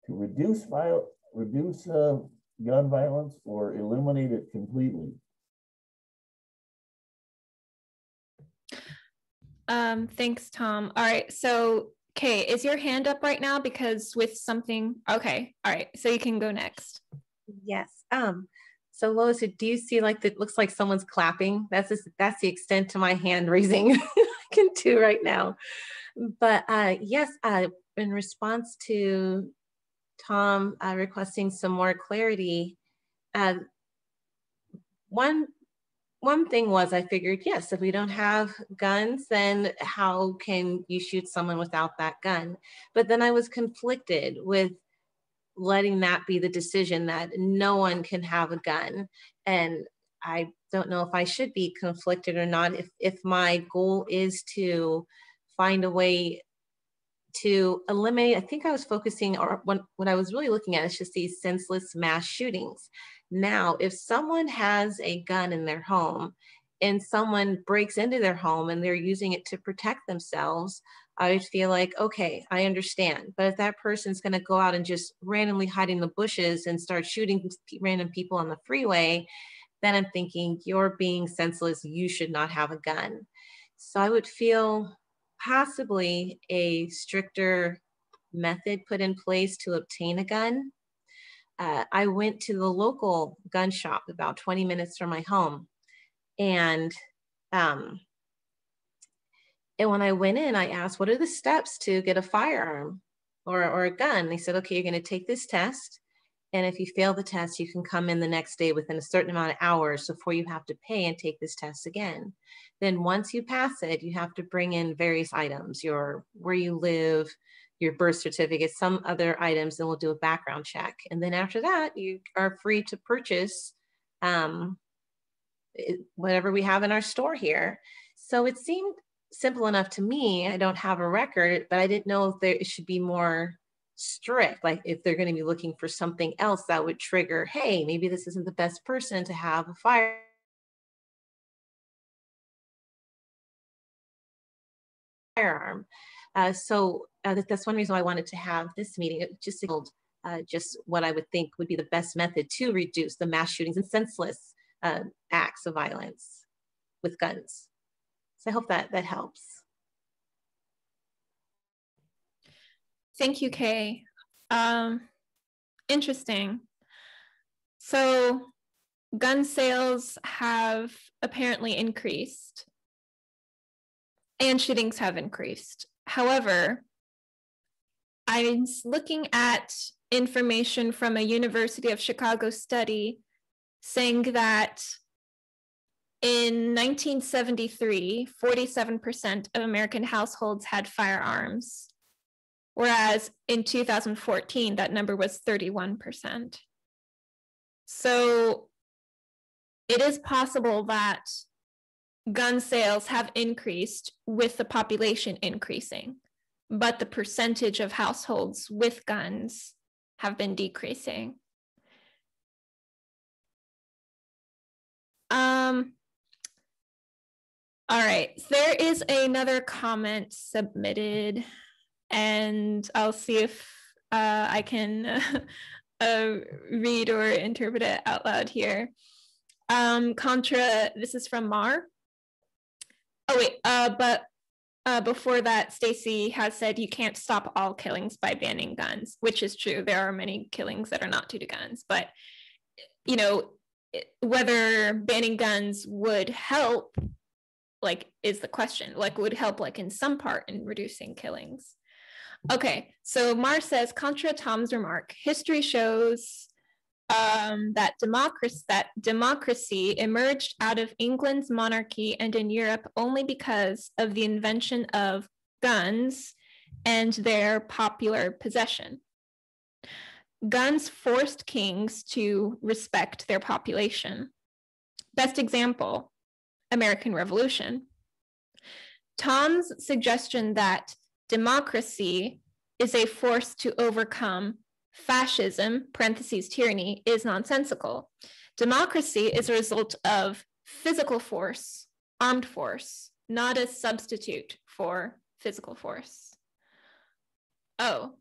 [SPEAKER 3] to reduce gun violence or eliminate it completely.
[SPEAKER 1] Thanks, Tom. All right, so Kay, is your hand up right now? Because with something, okay, all right, so you can go next.
[SPEAKER 4] Yes. So Lois, do you see it looks like someone's clapping? That's the extent to my hand raising I can do right now. But yes, in response to Tom requesting some more clarity, one thing was I figured, yes, if we don't have guns, then how can you shoot someone without that gun? But then I was conflicted with letting that be the decision that no one can have a gun. And I don't know if I should be conflicted or not. If my goal is to find a way to eliminate, I think I was focusing, or what I was really looking at is just these senseless mass shootings. Now, if someone has a gun in their home and someone breaks into their home and they're using it to protect themselves, I would feel like, okay, I understand. But if that person's going to go out and just randomly hide in the bushes and start shooting random people on the freeway, then I'm thinking, you're being senseless. You should not have a gun. So I would feel possibly a stricter method put in place to obtain a gun. I went to the local gun shop about 20 minutes from my home. And when I went in, I asked, what are the steps to get a firearm or a gun? They said, okay, you're going to take this test. And if you fail the test, you can come in the next day within a certain amount of hours before you have to pay and take this test again. Then once you pass it, you have to bring in various items, where you live, your birth certificate, some other items, and we'll do a background check. And then after that, you are free to purchase whatever we have in our store here. So it seemed simple enough to me. I don't have a record, but I didn't know if it should be more strict, like if they're going to be looking for something else that would trigger, hey, maybe this isn't the best person to have a firearm. So that's one reason why I wanted to have this meeting. It just signaled just what I would think would be the best method to reduce the mass shootings and senseless acts of violence with guns. So I hope that helps.
[SPEAKER 1] Thank you, Kay. Interesting. So gun sales have apparently increased and shootings have increased. However, I'm looking at information from a University of Chicago study saying that in 1973, 47% of American households had firearms, whereas in 2014, that number was 31%. So it is possible that gun sales have increased with the population increasing, but the percentage of households with guns have been decreasing. All right, there is another comment submitted, and I'll see if I can read or interpret it out loud here. This is from Mar. Oh wait, but before that, Stacy has said you can't stop all killings by banning guns, which is true. There are many killings that are not due to guns, but you know, whether banning guns would help, like, is the question. Like, would help, like, in some part in reducing killings. Okay, so Mar says, contra Tom's remark, history shows that democracy emerged out of England's monarchy and in Europe only because of the invention of guns and their popular possession. Guns forced kings to respect their population. Best example, American Revolution. Tom's suggestion that democracy is a force to overcome fascism, parentheses, tyranny, is nonsensical. Democracy is a result of physical force, armed force, not a substitute for physical force. Oh,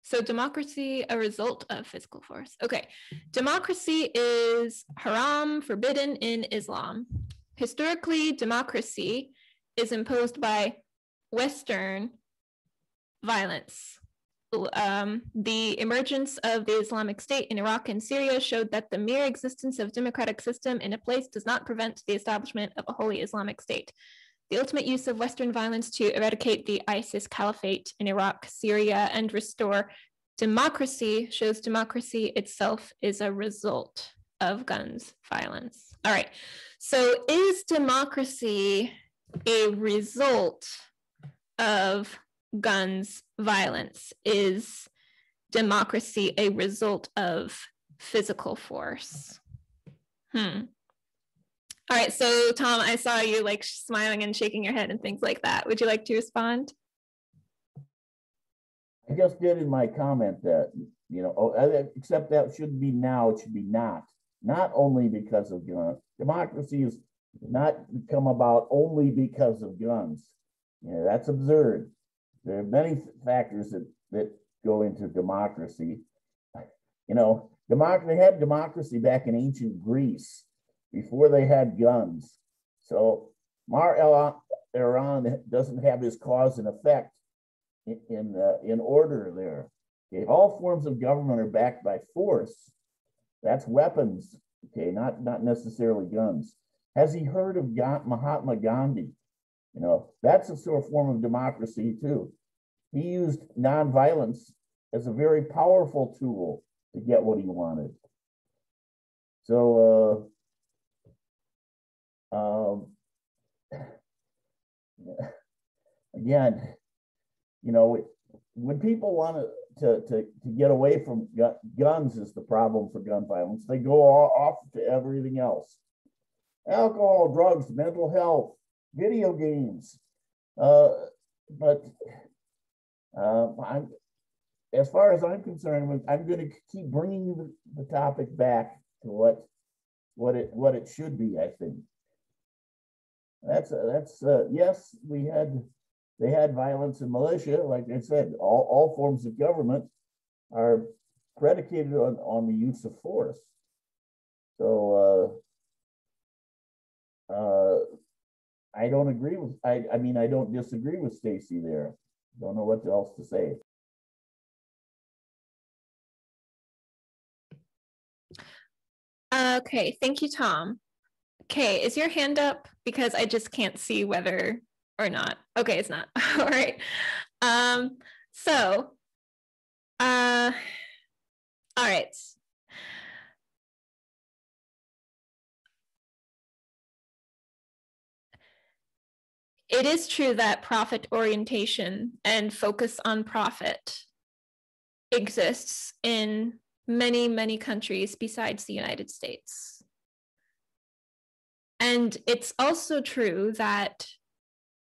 [SPEAKER 1] so democracy, a result of physical force. Okay, democracy is haram, forbidden in Islam. Historically, democracy is imposed by Western violence. The emergence of the Islamic State in Iraq and Syria showed that the mere existence of democratic system in a place does not prevent the establishment of a holy Islamic State. The ultimate use of Western violence to eradicate the ISIS caliphate in Iraq, Syria, and restore democracy shows democracy itself is a result of guns violence. All right, so is democracy a result of guns violence? Is democracy a result of physical force? All right, so Tom, I saw you like smiling and shaking your head and things like that. Would you like to respond?
[SPEAKER 3] I just did in my comment that, you know, except that shouldn't be now, it should be not. not only because of guns. Democracy is not come about only because of guns. You know, that's absurd. There are many factors that go into democracy. You know, they had democracy back in ancient Greece before they had guns. So Mar Iran doesn't have his cause and effect in order there. Okay, all forms of government are backed by force. That's weapons. Okay, not necessarily guns. Has he heard of Mahatma Gandhi? You know, that's a sort of form of democracy too. He used nonviolence as a very powerful tool to get what he wanted. So, again, you know, when people want to get away from guns is the problem for gun violence, they go off to everything else. Alcohol, drugs, mental health, video games. But as far as I'm concerned, I'm going to keep bringing the topic back to what it should be. I think that's yes, they had violence and militia. Like I said, all forms of government are predicated on the use of force. So I don't agree with. I mean, I don't disagree with Stacy there. Don't know what else to say.
[SPEAKER 1] Okay, thank you, Tom. Okay, is your hand up? Because I just can't see whether or not. Okay, it's not. All right. So, all right. It is true that profit orientation and focus on profit exists in many, many countries besides the United States. And it's also true that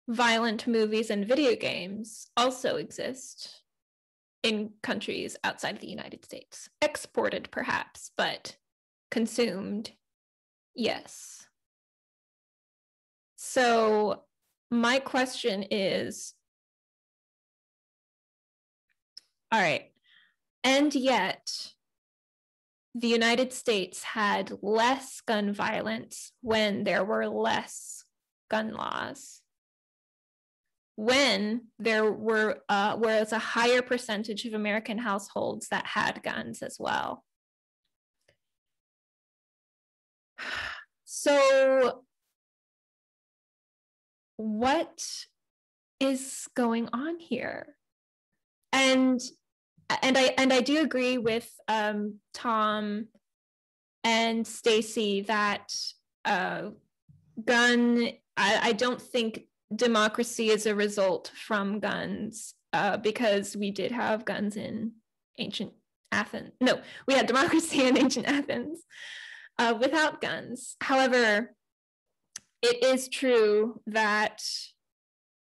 [SPEAKER 1] violent movies and video games also exist in countries outside of the United States. Exported, perhaps, but consumed, yes. So my question is, all right, and yet the United States had less gun violence when there were less gun laws, when there was a higher percentage of American households that had guns as well. So what is going on here? And I do agree with Tom and Stacy that I don't think democracy is a result from guns, because we did have guns in ancient Athens. No, we had democracy in ancient Athens without guns. However, it is true that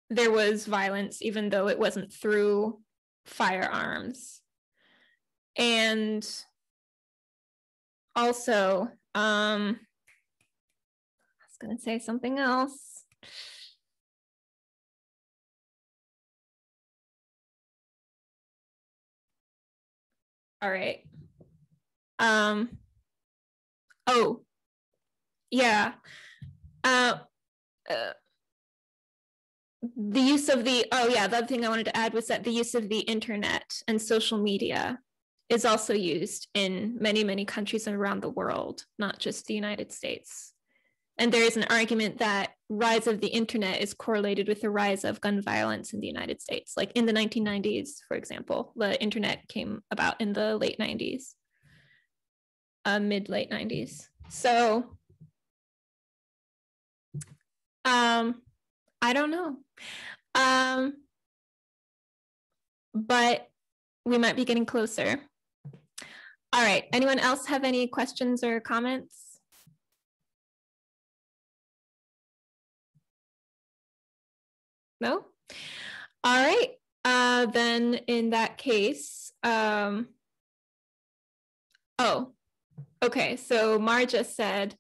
[SPEAKER 1] there was violence, even though it wasn't through firearms. And also, I was going to say something else. All right. Oh, yeah. The use of the other thing I wanted to add was that the use of the internet and social media is also used in many, many countries around the world, not just the United States. And there is an argument that rise of the internet is correlated with the rise of gun violence in the United States. Like in the 1990s, for example, the internet came about in the late 90s, mid-late 90s. So, I don't know. But we might be getting closer. All right, anyone else have any questions or comments? No? All right, then in that case, oh, Okay, so Marja said,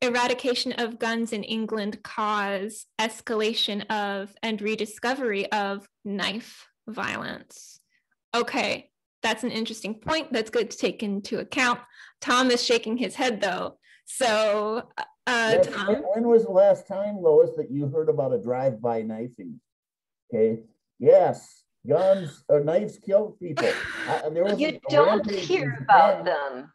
[SPEAKER 1] eradication of guns in England cause escalation of and rediscovery of knife violence. Okay, that's an interesting point. That's good to take into account. Tom is shaking his head though. So,
[SPEAKER 3] Yes,
[SPEAKER 1] Tom.
[SPEAKER 3] when was the last time, Lois, that you heard about a drive-by knifing? Okay. Yes, guns or knives kill people. There was
[SPEAKER 2] You
[SPEAKER 3] a
[SPEAKER 2] don't
[SPEAKER 3] rampage
[SPEAKER 2] hear
[SPEAKER 3] in
[SPEAKER 2] about
[SPEAKER 3] Japan.
[SPEAKER 2] them.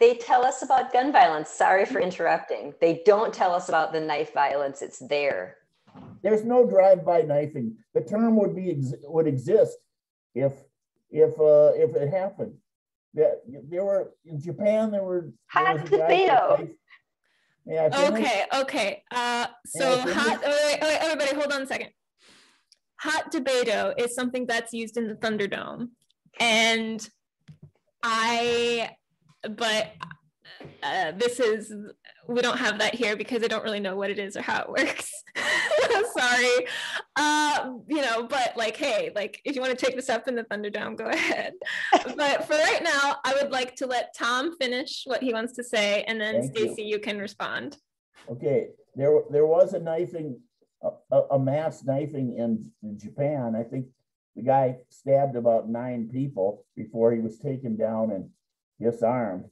[SPEAKER 2] They tell us about gun violence. Sorry for interrupting. They don't tell us about the knife violence. It's there.
[SPEAKER 3] There's no drive-by knifing. The term would exist if it happened. There were in Japan. There was
[SPEAKER 2] Hot
[SPEAKER 3] a guy
[SPEAKER 2] potato.
[SPEAKER 3] Yeah.
[SPEAKER 1] Okay. So hot. Wait, everybody, hold on a second. Hot Debato is something that's used in the Thunderdome, and we don't have that here because I don't really know what it is or how it works. Sorry. But like, hey, like if you want to take this up in the Thunderdome, go ahead. But for right now, I would like to let Tom finish what he wants to say, and then Stacy, you can respond.
[SPEAKER 3] Okay, there was a knifing, a mass knifing in Japan. I think the guy stabbed about 9 people before he was taken down and disarmed.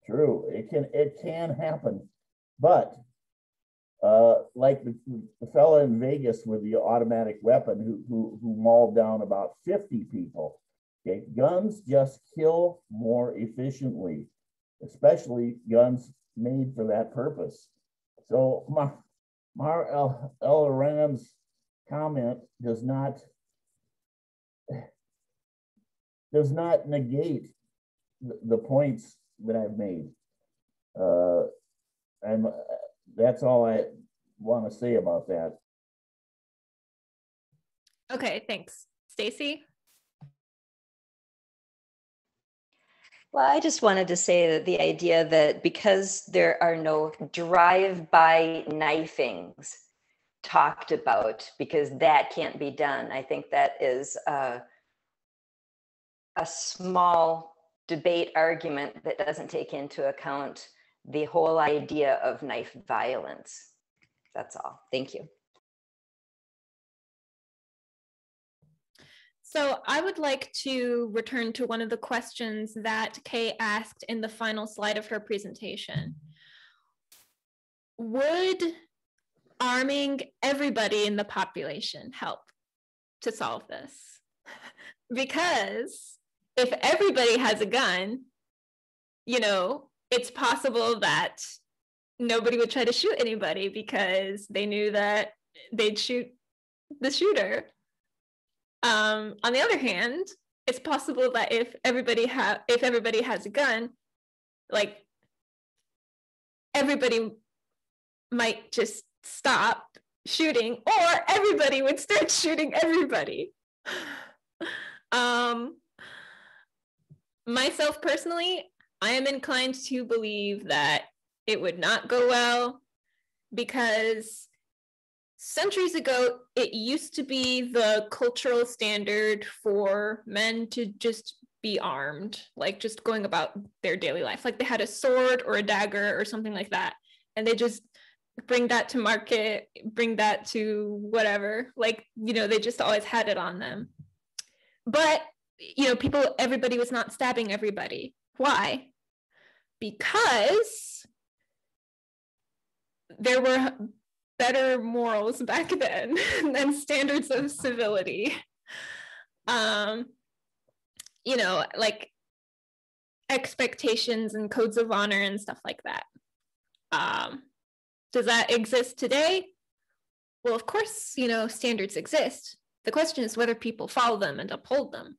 [SPEAKER 3] True, it can happen, but like the fella in Vegas with the automatic weapon who mauled down about 50 people. Okay, guns just kill more efficiently, especially guns made for that purpose. So Mar El Ram's comment does not negate the points that I've made. And that's all I want to say about that.
[SPEAKER 1] Okay, thanks. Stacy?
[SPEAKER 2] Well, I just wanted to say that the idea that because there are no drive-by knifings talked about, because that can't be done, I think that is a small debate argument that doesn't take into account the whole idea of knife violence. That's all. Thank you.
[SPEAKER 1] So I would like to return to one of the questions that Kay asked in the final slide of her presentation. Would arming everybody in the population help to solve this? Because if everybody has a gun, it's possible that nobody would try to shoot anybody because they knew that they'd shoot the shooter. On the other hand, it's possible that if everybody has a gun, like everybody might just stop shooting, or everybody would start shooting everybody. Myself personally, I am inclined to believe that it would not go well, because centuries ago, it used to be the cultural standard for men to just be armed, like just going about their daily life. Like they had a sword or a dagger or something like that, and they just bring that to market, bring that to whatever. Like, they just always had it on them. But, everybody was not stabbing everybody. Why? Because there were better morals back then than standards of civility. Like expectations and codes of honor and stuff like that. Does that exist today? Well, of course, standards exist. The question is whether people follow them and uphold them.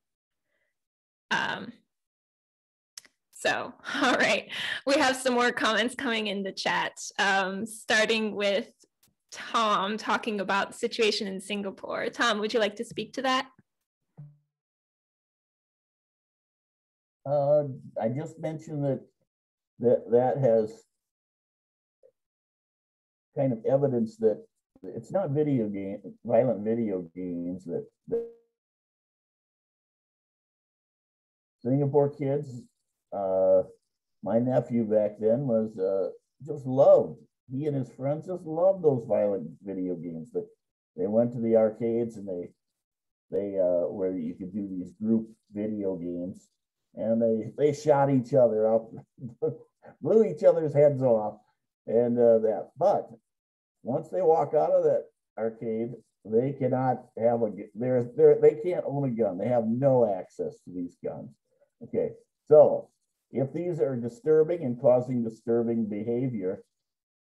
[SPEAKER 1] So, all right, we have some more comments coming in the chat, starting with Tom talking about the situation in Singapore. Tom, would you like to speak to that?
[SPEAKER 3] I just mentioned that has kind of evidence that it's not violent video games that Singapore kids my nephew back then was just loved. He and his friends just loved those violent video games. They went to the arcades and they where you could do these group video games, and they shot each other up, blew each other's heads off, and that. But once they walk out of that arcade, they cannot have they can't own a gun. They have no access to these guns. Okay, so if these are disturbing and causing disturbing behavior,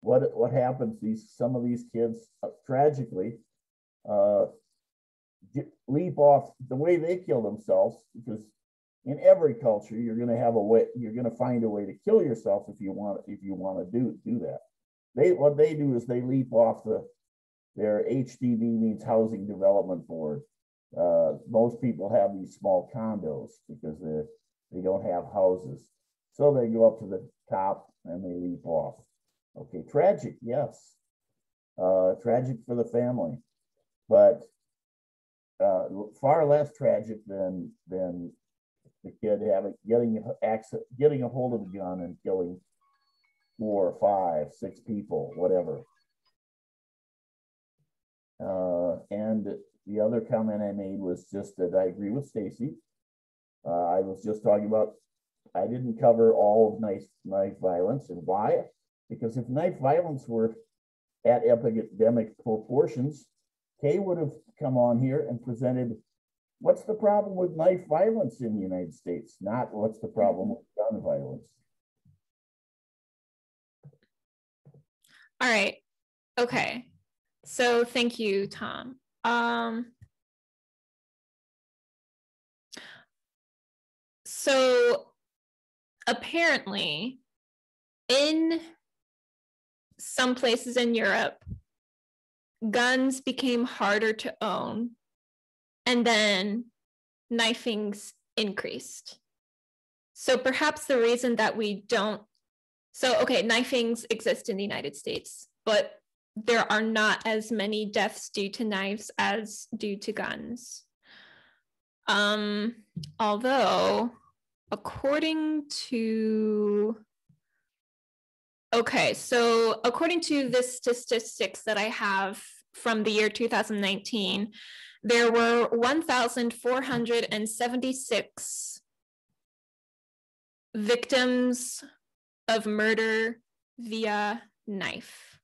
[SPEAKER 3] what happens? Some of these kids tragically leap off the way they kill themselves, because in every culture you're going to have a way, you're going to find a way to kill yourself if you want to do that. What they do is they leap off their HDB, means Housing Development Board. Most people have these small condos because they don't have houses, so they go up to the top and they leap off. Okay, tragic, yes, tragic for the family, but far less tragic than the kid getting a hold of a gun and killing 4, 5, 6 people, whatever. And the other comment I made was just that I agree with Stacy. I was just talking about, I didn't cover all of knife violence. And why? Because if knife violence were at epidemic proportions, Kay would have come on here and presented what's the problem with knife violence in the United States, not what's the problem with gun violence.
[SPEAKER 1] All right. Okay. So thank you, Tom. So apparently in some places in Europe, guns became harder to own, and then knifings increased. So perhaps the reason that we don't, knifings exist in the United States, but there are not as many deaths due to knives as due to guns. Although, according to the statistics that I have from the year 2019, there were 1,476 victims of murder via knife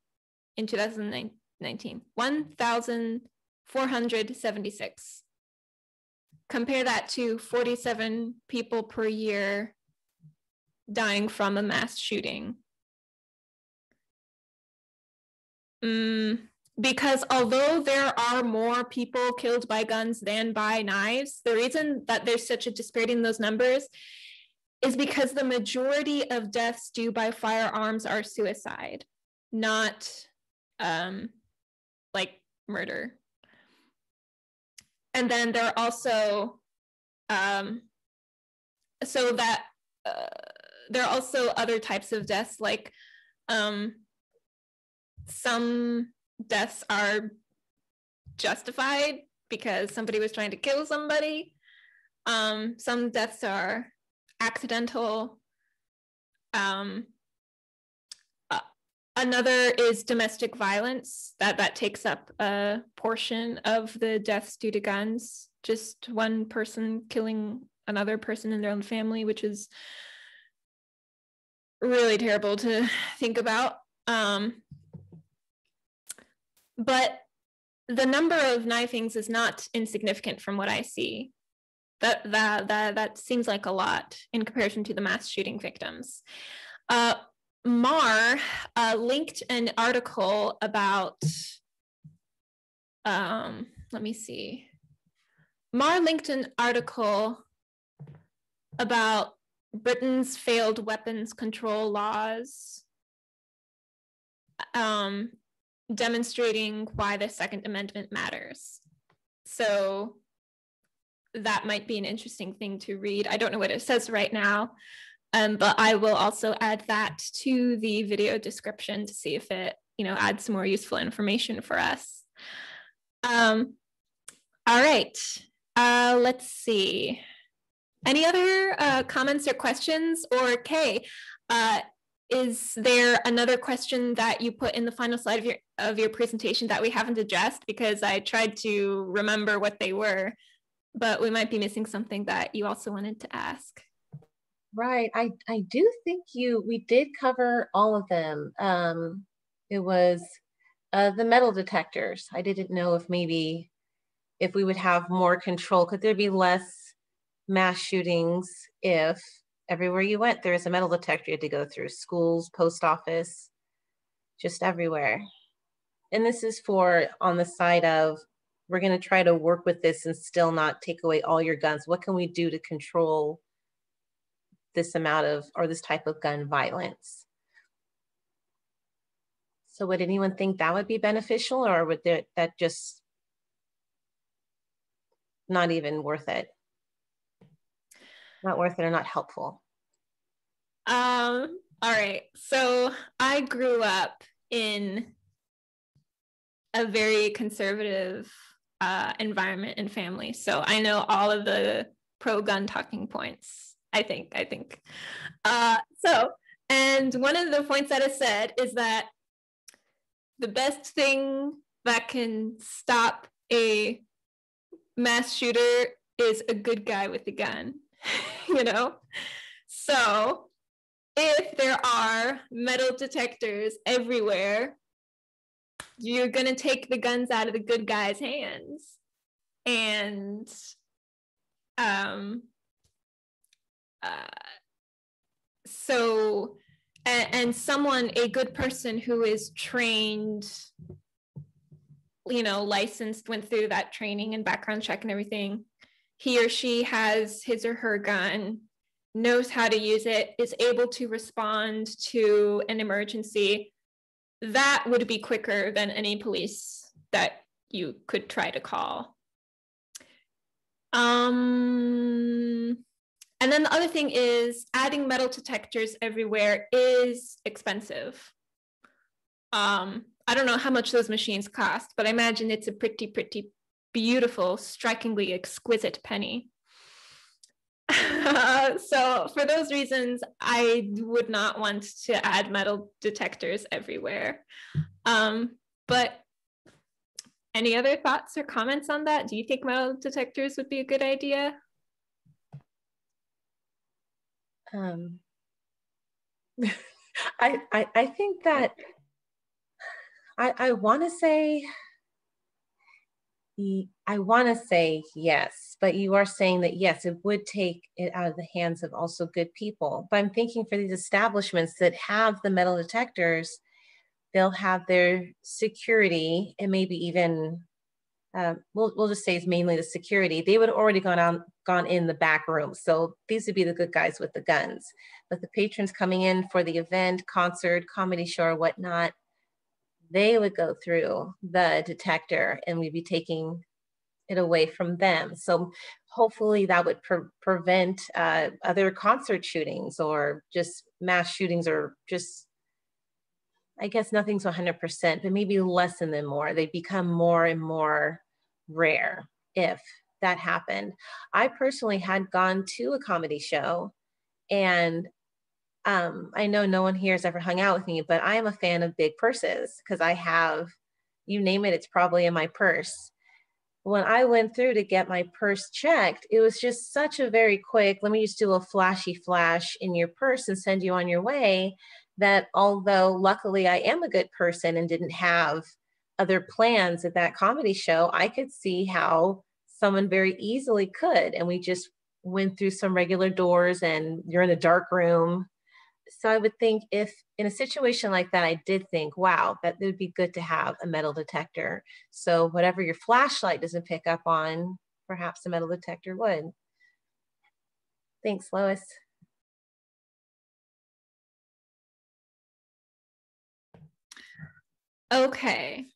[SPEAKER 1] in 2019. 1,476. Compare that to 47 people per year dying from a mass shooting. Because although there are more people killed by guns than by knives, the reason that there's such a disparity in those numbers is because the majority of deaths due by firearms are suicide, not like murder. And then there are also there are also other types of deaths, like some deaths are justified because somebody was trying to kill somebody. Some deaths are accidental. Another is domestic violence. That takes up a portion of the deaths due to guns. Just one person killing another person in their own family, which is really terrible to think about. But the number of knifings is not insignificant from what I see. That seems like a lot in comparison to the mass shooting victims. Mar linked an article about, let me see. Mar linked an article about Britain's failed weapons control laws, demonstrating why the Second Amendment matters. So that might be an interesting thing to read. I don't know what it says right now, but I will also add that to the video description to see if it, adds some more useful information for us. All right, let's see. Any other comments or questions? Or Kay, Is there another question that you put in the final slide of your presentation that we haven't addressed? Because I tried to remember what they were, but we might be missing something that you also wanted to ask.
[SPEAKER 4] Right. I do think we did cover all of them. It was the metal detectors. I didn't know if maybe if we would have more control, could there be less mass shootings if everywhere you went, there is a metal detector you had to go through, schools, post office, just everywhere. And this is for on the side of, we're going to try to work with this and still not take away all your guns. What can we do to control this amount of, or this type of gun violence? So would anyone think that would be beneficial, or would that just not even worth it? Not worth it or not helpful?
[SPEAKER 1] All right. So I grew up in a very conservative environment and family. So I know all of the pro-gun talking points, I think. And one of the points that is said is that the best thing that can stop a mass shooter is a good guy with a gun, you know? So if there are metal detectors everywhere, you're going to take the guns out of the good guy's hands. And so, and someone, a good person who is trained, you know, licensed, went through that training and background check and everything, he or she has his or her gun, knows how to use it, is able to respond to an emergency, that would be quicker than any police that you could try to call. And then the other thing is adding metal detectors everywhere is expensive. I don't know how much those machines cost, but I imagine it's a pretty, pretty beautiful, strikingly exquisite penny. So for those reasons, I would not want to add metal detectors everywhere. But any other thoughts or comments on that? Do you think metal detectors would be a good idea?
[SPEAKER 4] I think that I want to say yes, but you are saying that yes, it would take it out of the hands of also good people. But I'm thinking for these establishments that have the metal detectors, they'll have their security and maybe even we'll just say it's mainly the security. They would have already gone in the back room. So these would be the good guys with the guns. But the patrons coming in for the event, concert, comedy show, or whatnot, they would go through the detector and we'd be taking it away from them. So hopefully that would prevent other concert shootings or just mass shootings, or just, I guess nothing's 100%, but maybe lessen them more. They become more and more rare if that happened. I personally had gone to a comedy show, and I know no one here has ever hung out with me, but I am a fan of big purses because I have, you name it, it's probably in my purse. When I went through to get my purse checked, it was just such a very quick, let me just do a flashy flash in your purse and send you on your way, that although luckily I am a good person and didn't have other plans at that comedy show, I could see how someone very easily could. And we just went through some regular doors and you're in a dark room. So I would think if in a situation like that, I did think, wow, that it would be good to have a metal detector. So whatever your flashlight doesn't pick up on, perhaps a metal detector would. Thanks, Lois.
[SPEAKER 1] Okay.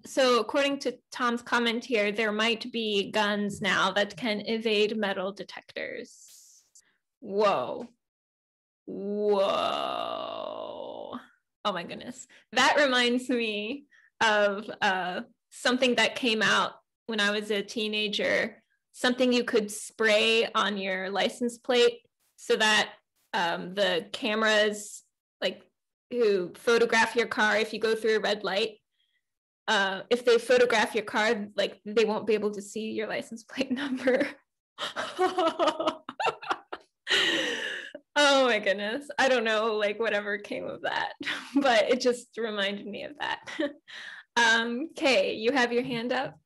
[SPEAKER 1] So according to Tom's comment here, there might be guns now that can evade metal detectors. Whoa. Oh my goodness. That reminds me of something that came out when I was a teenager. something you could spray on your license plate so that the cameras like who photograph your car, if you go through a red light, if they photograph your car, like they won't be able to see your license plate number. Oh my goodness. I don't know like whatever came of that, but it just reminded me of that. Kay, you have your hand up.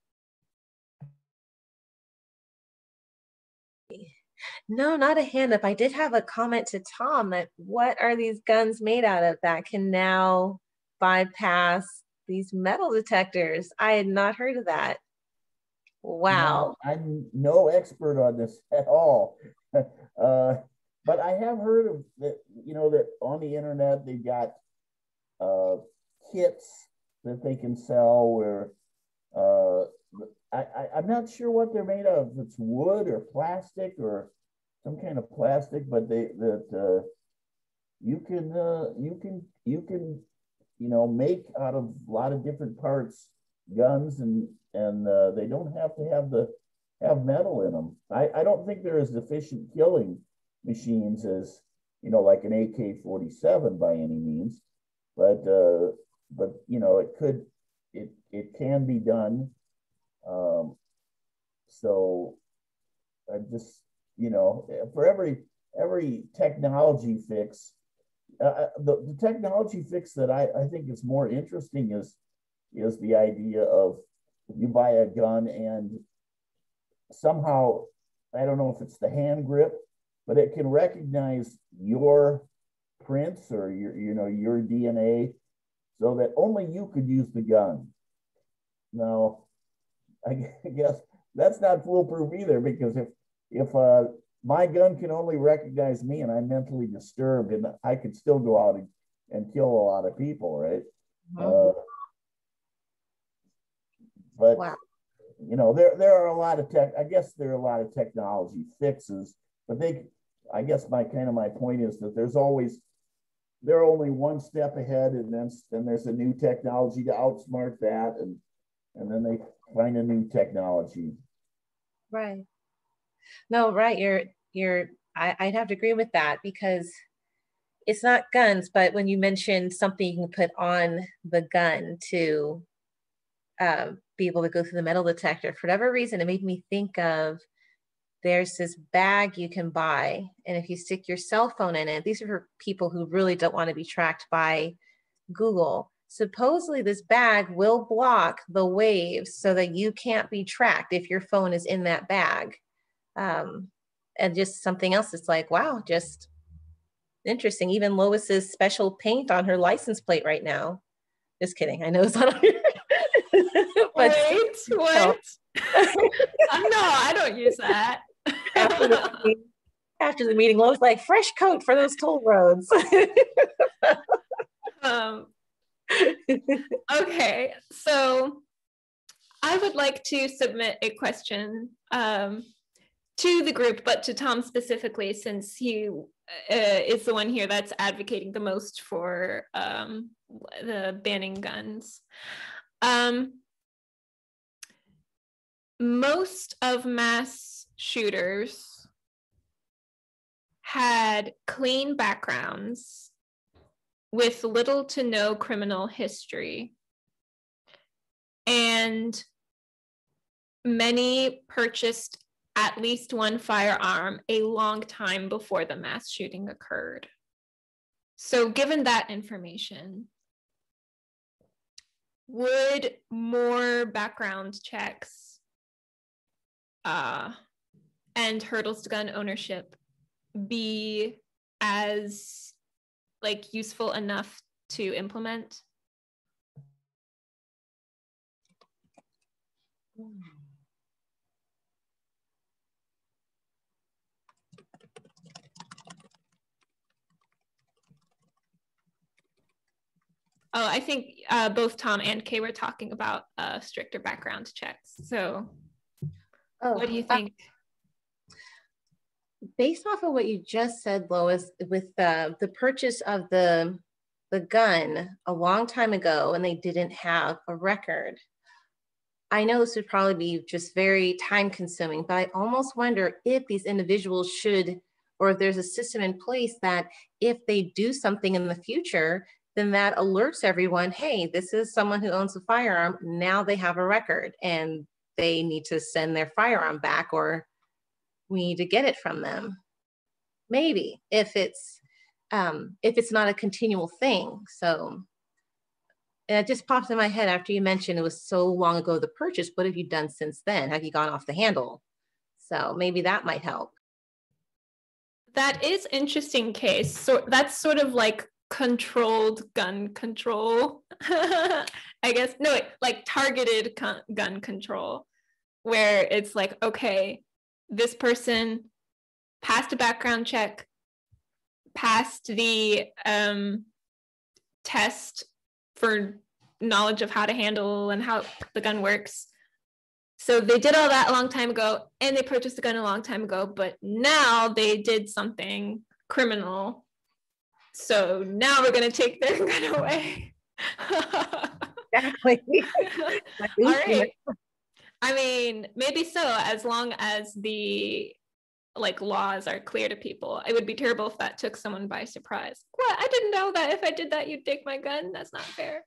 [SPEAKER 4] No, not a hand up. I did have a comment to Tom that what are these guns made out of that can now bypass these metal detectors? I had not heard of that. Wow.
[SPEAKER 3] Now, I'm no expert on this at all. But I have heard of that, you know, that on the internet they've got kits that they can sell where I'm not sure what they're made of. If it's wood or plastic or some kind of plastic, but you can make out of a lot of different parts guns, and they don't have to have metal in them. I don't think they're as efficient killing machines as like an AK-47 by any means, but it can be done. So I just for every technology fix, the technology fix that I think is more interesting is the idea of you buy a gun and somehow, I don't know if it's the hand grip, but it can recognize your prints or your DNA so that only you could use the gun. Now, I guess that's not foolproof either, because if my gun can only recognize me and I'm mentally disturbed, and I could still go out and kill a lot of people, right? But
[SPEAKER 4] wow.
[SPEAKER 3] There are a lot of there are a lot of technology fixes, but I guess my point is that they're only one step ahead, and then there's a new technology to outsmart that, and then they find a new technology.
[SPEAKER 4] Right. No, right. I'd have to agree with that, because it's not guns, but when you mentioned something you can put on the gun to be able to go through the metal detector, for whatever reason, it made me think of, there's this bag you can buy, and if you stick your cell phone in it, these are for people who really don't want to be tracked by Google. Supposedly this bag will block the waves so that you can't be tracked if your phone is in that bag. And just something else, it's like, wow, just interesting. Even Lois's special paint on her license plate right now. Just kidding. I know it's not on here.
[SPEAKER 1] But wait, what? No, I don't use that.
[SPEAKER 4] After the meeting, Lois like, fresh coat for those toll roads.
[SPEAKER 1] Okay, so I would like to submit a question to the group, but to Tom specifically, since he is the one here that's advocating the most for the banning guns. Most of mass shooters had clean backgrounds with little to no criminal history. And many purchased at least one firearm a long time before the mass shooting occurred. So given that information, would more background checks and hurdles to gun ownership be as useful enough to implement? Oh, I think both Tom and Kay were talking about stricter background checks. So what do you think?
[SPEAKER 4] Based off of what you just said, Lois, with the purchase of the gun a long time ago, and they didn't have a record, I know this would probably be just very time consuming, but I almost wonder if these individuals should, or if there's a system in place that if they do something in the future, then that alerts everyone, hey, this is someone who owns a firearm. Now they have a record and they need to send their firearm back, or we need to get it from them. Maybe if it's not a continual thing. So, and it just popped in my head after you mentioned it was so long ago the purchase. What have you done since then? Have you gone off the handle? So maybe that might help.
[SPEAKER 1] That is interesting case. So that's sort of like controlled gun control. I guess, no, like targeted gun control, where it's like, okay, this person passed a background check, passed the test for knowledge of how to handle and how the gun works. So they did all that a long time ago, and they purchased the gun a long time ago, but now they did something criminal. So now we're going to take their gun away.
[SPEAKER 4] Exactly.
[SPEAKER 1] All right. I mean, maybe so, as long as the laws are clear to people. It would be terrible if that took someone by surprise. What? I didn't know that if I did that, you'd take my gun. That's not fair.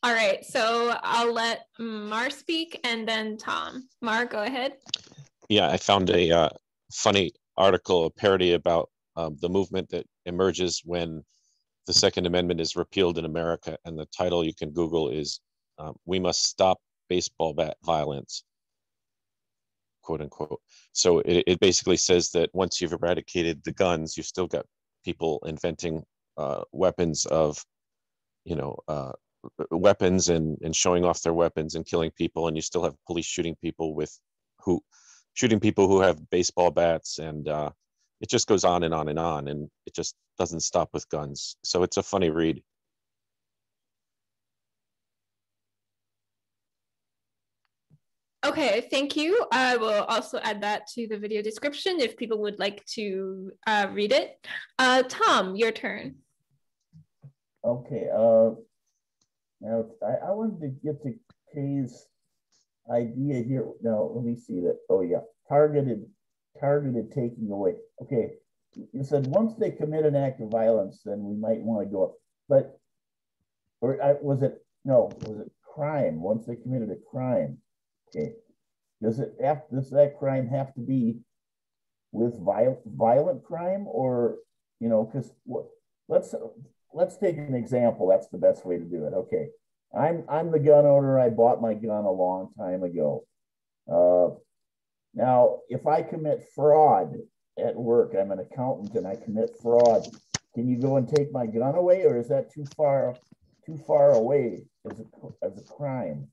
[SPEAKER 1] All right, so I'll let Mar speak and then Tom. Mar, go ahead.
[SPEAKER 5] Yeah, I found a funny article, a parody about the movement that emerges when the Second Amendment is repealed in America, and the title you can Google is "We Must Stop Baseball Bat Violence," quote unquote. So it basically says that once you've eradicated the guns, you've still got people inventing weapons of, weapons and showing off their weapons and killing people, and you still have police shooting people who have baseball bats, and it just goes on and on and on, and it just doesn't stop with guns. So it's a funny read.
[SPEAKER 1] Okay, thank you. I will also add that to the video description if people would like to read it. Tom, your turn.
[SPEAKER 3] Okay, now I wanted to get to Kay's idea here. Now, let me see that. Oh yeah, targeted taking away. Okay, you said once they commit an act of violence, then we might want to go up. But, was it crime? Once they committed a crime, okay, does that crime have to be with violent crime, or because let's take an example. That's the best way to do it. Okay, I'm the gun owner. I bought my gun a long time ago. Now, if I commit fraud at work, I'm an accountant and I commit fraud, can you go and take my gun away, or is that too far away as a crime?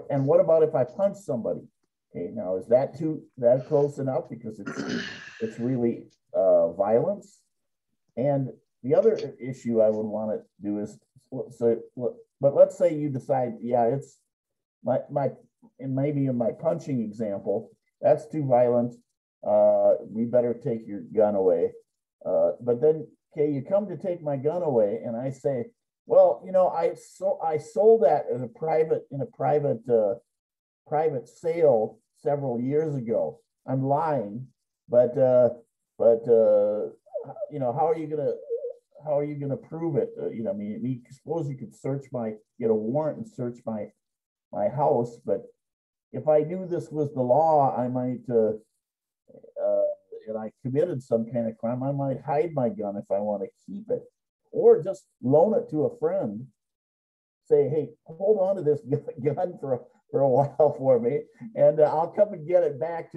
[SPEAKER 3] And what about if I punch somebody? Okay, now is that close enough, because it's really violence? And the other issue I would want to do is, but let's say you decide, yeah, it's and maybe in my punching example, that's too violent. We better take your gun away. But then, okay, you come to take my gun away, and I say, well, I sold that in a private sale several years ago. I'm lying, but how are you gonna prove it? Suppose you could get a warrant and search my house, but if I knew this was the law, I might, and I committed some kind of crime, I might hide my gun if I want to keep it, or just loan it to a friend. Say, hey, hold on to this gun for a while for me, and I'll come and get it back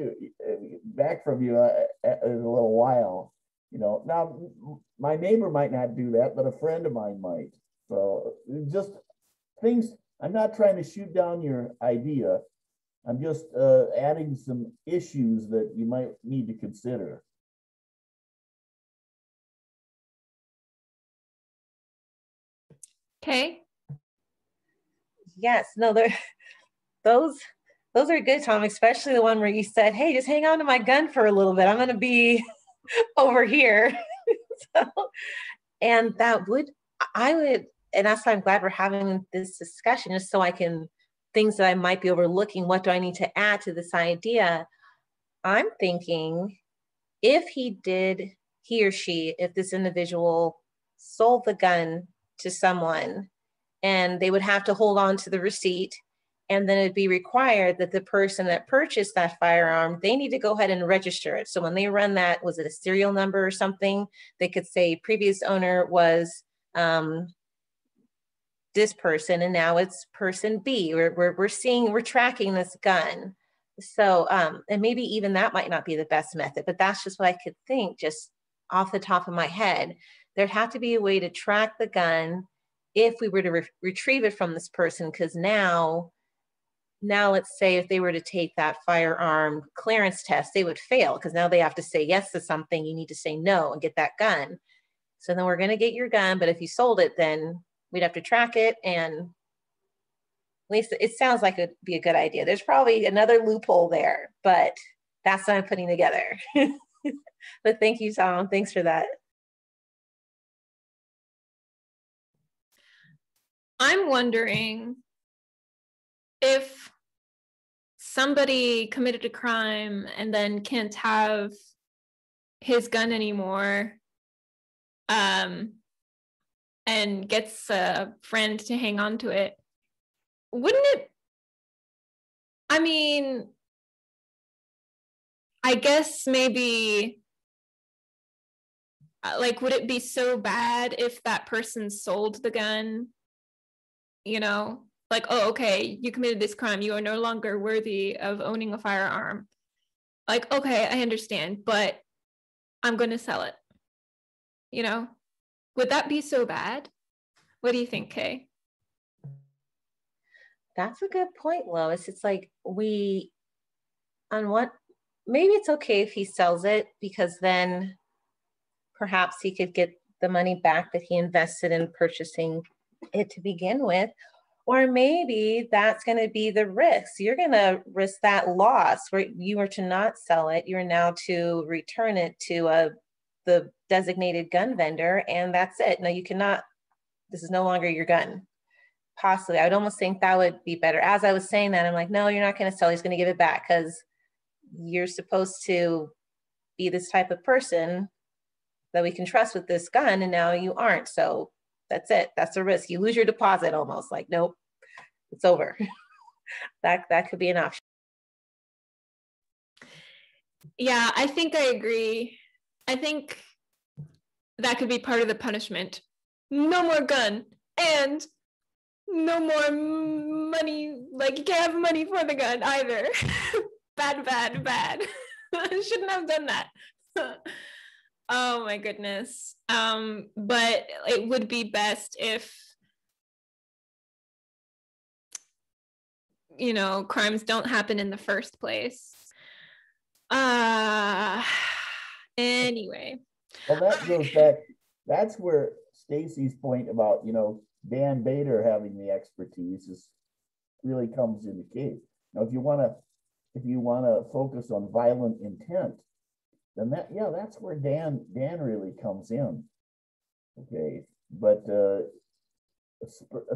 [SPEAKER 3] from you in a little while. Now my neighbor might not do that, but a friend of mine might. So just things. I'm not trying to shoot down your idea. I'm just adding some issues that you might need to consider.
[SPEAKER 1] Okay.
[SPEAKER 4] Yes, no, those are good, Tom, especially the one where you said, hey, just hang on to my gun for a little bit. I'm going to be over here. And I would, and that's why I'm glad we're having this discussion, just so I can things that I might be overlooking. What do I need to add to this idea? I'm thinking if this individual sold the gun to someone, and they would have to hold on to the receipt, and then it'd be required that the person that purchased that firearm, they need to go ahead and register it. So when they run that, was it a serial number or something? They could say previous owner was this person, and now it's person B. We're tracking this gun. So, and maybe even that might not be the best method, but that's just what I could think just off the top of my head. There'd have to be a way to track the gun if we were to retrieve it from this person, because now let's say if they were to take that firearm clearance test, they would fail, because now they have to say yes to something. You need to say no and get that gun. So then we're going to get your gun, but if you sold it, then we'd have to track it. And at least it sounds like it'd be a good idea. There's probably another loophole there, but that's what I'm putting together. But thank you, Tom. Thanks for that.
[SPEAKER 1] I'm wondering if somebody committed a crime and then can't have his gun anymore, and gets a friend to hang on to it, wouldn't it, I mean, I guess maybe, like, would it be so bad if that person sold the gun? You know, like, oh, okay, you committed this crime, you are no longer worthy of owning a firearm. Like, okay, I understand, but I'm going to sell it. You know, would that be so bad? What do you think, Kay?
[SPEAKER 4] That's a good point, Lois. It's like maybe it's okay if he sells it, because then perhaps he could get the money back that he invested in purchasing it to begin with. Or maybe that's going to be the risk. You're going to risk that loss where you were to not sell it. You're now to return it to the designated gun vendor, and that's it. No, you cannot, this is no longer your gun. Possibly. I would almost think that would be better. As I was saying that, I'm like, no, you're not going to sell. He's going to give it back, because you're supposed to be this type of person that we can trust with this gun, and now you aren't. So that's it. That's a risk. You lose your deposit almost. Like, nope, it's over. that could be an option.
[SPEAKER 1] Yeah, I think I agree. I think that could be part of the punishment. No more gun, and no more money. Like, you can't have money for the gun either. Bad. I shouldn't have done that. Oh my goodness. But it would be best if, you know, crimes don't happen in the first place. Anyway.
[SPEAKER 3] Well, that goes back. That's where Stacy's point about, you know, Dan Bader having the expertise really comes into case. Now, if you want to focus on violent intent, then that's where Dan really comes in. Okay, but a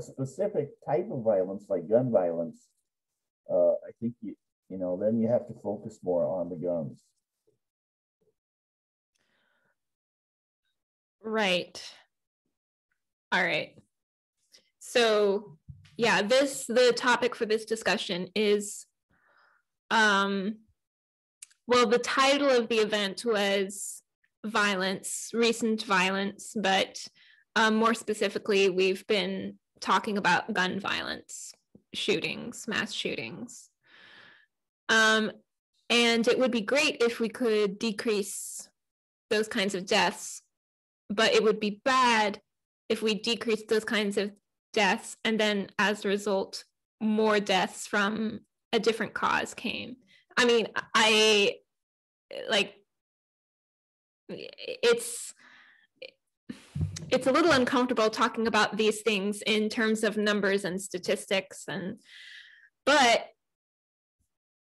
[SPEAKER 3] specific type of violence like gun violence, I think then you have to focus more on the guns.
[SPEAKER 1] Right. All right. So yeah, the topic for this discussion is, well, the title of the event was violence, recent violence, but more specifically, we've been talking about gun violence, shootings, mass shootings. And it would be great if we could decrease those kinds of deaths, but it would be bad if we decreased those kinds of deaths and then as a result, more deaths from a different cause came. I mean, it's a little uncomfortable talking about these things in terms of numbers and statistics, but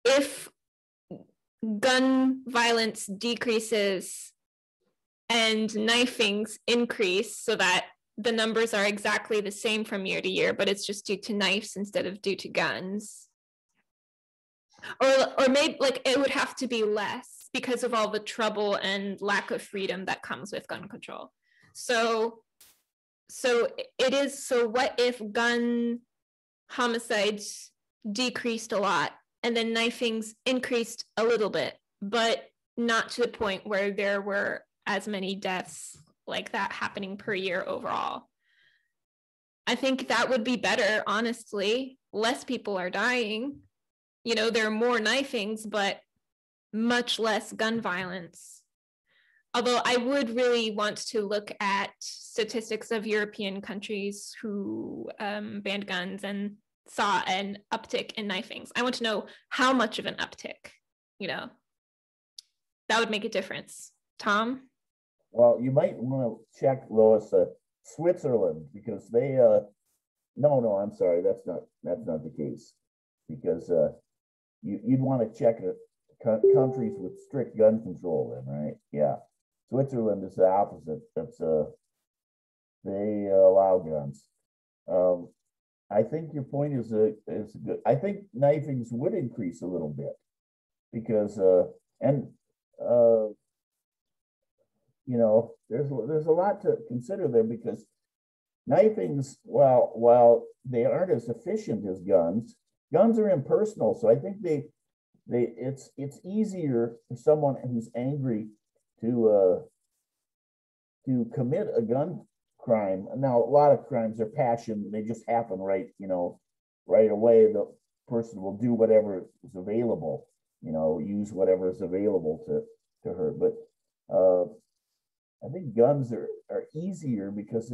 [SPEAKER 1] if gun violence decreases and knifings increase so that the numbers are exactly the same from year to year, but it's just due to knives instead of due to guns. Or maybe like it would have to be less because of all the trouble and lack of freedom that comes with gun control. So it is, so what if gun homicides decreased a lot and then knifings increased a little bit, but not to the point where there were as many deaths like that happening per year overall? I think that would be better, honestly. Less people are dying. You know, there are more knifings, but much less gun violence. Although I would really want to look at statistics of European countries who banned guns and saw an uptick in knifings. I want to know how much of an uptick, you know, that would make a difference. Tom?
[SPEAKER 3] Well, you might want to check, Lois, Switzerland, because they, no, I'm sorry, that's not the case, because you'd want to check countries with strict gun control then, right? Yeah. Switzerland is the opposite. That's they allow guns. I think your point is good. I think knifings would increase a little bit because you know, there's a lot to consider there, because knifings, while they aren't as efficient as guns are impersonal. So I think it's easier for someone who's angry to commit a gun crime. Now, a lot of crimes are passion; they just happen right away. The person will do whatever is available, use whatever is available to hurt. But I think guns are easier because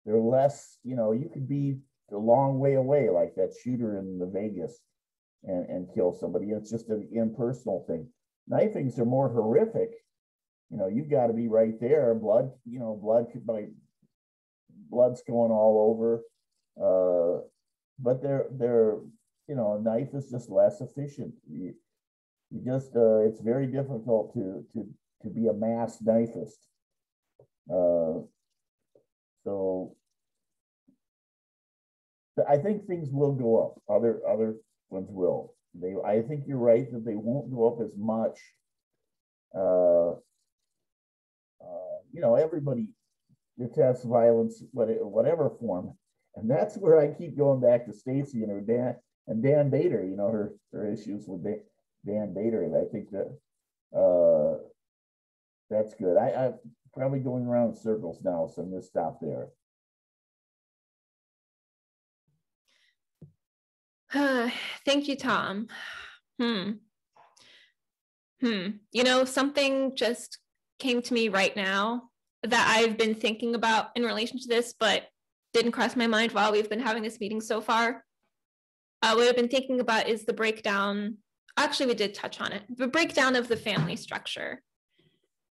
[SPEAKER 3] they're less. You could be a long way away, like that shooter in the Vegas, and kill somebody. It's just an impersonal thing. Knifings are more horrific. You've got to be right there. Blood's going all over. But a knife is just less efficient. It's very difficult to be a mass knifist. So I think things will go up. Other ones will. I think you're right that they won't go up as much. Everybody detests violence, whatever form, and that's where I keep going back to Stacy and Dan Bader. Her issues with Dan Bader, and I think that that's good. I'm probably going around in circles now, so I'm gonna stop there.
[SPEAKER 1] Thank you, Tom. Something just came to me right now that I've been thinking about in relation to this, but didn't cross my mind while we've been having this meeting so far. What I've been thinking about is the breakdown. Actually, we did touch on it. The breakdown of the family structure,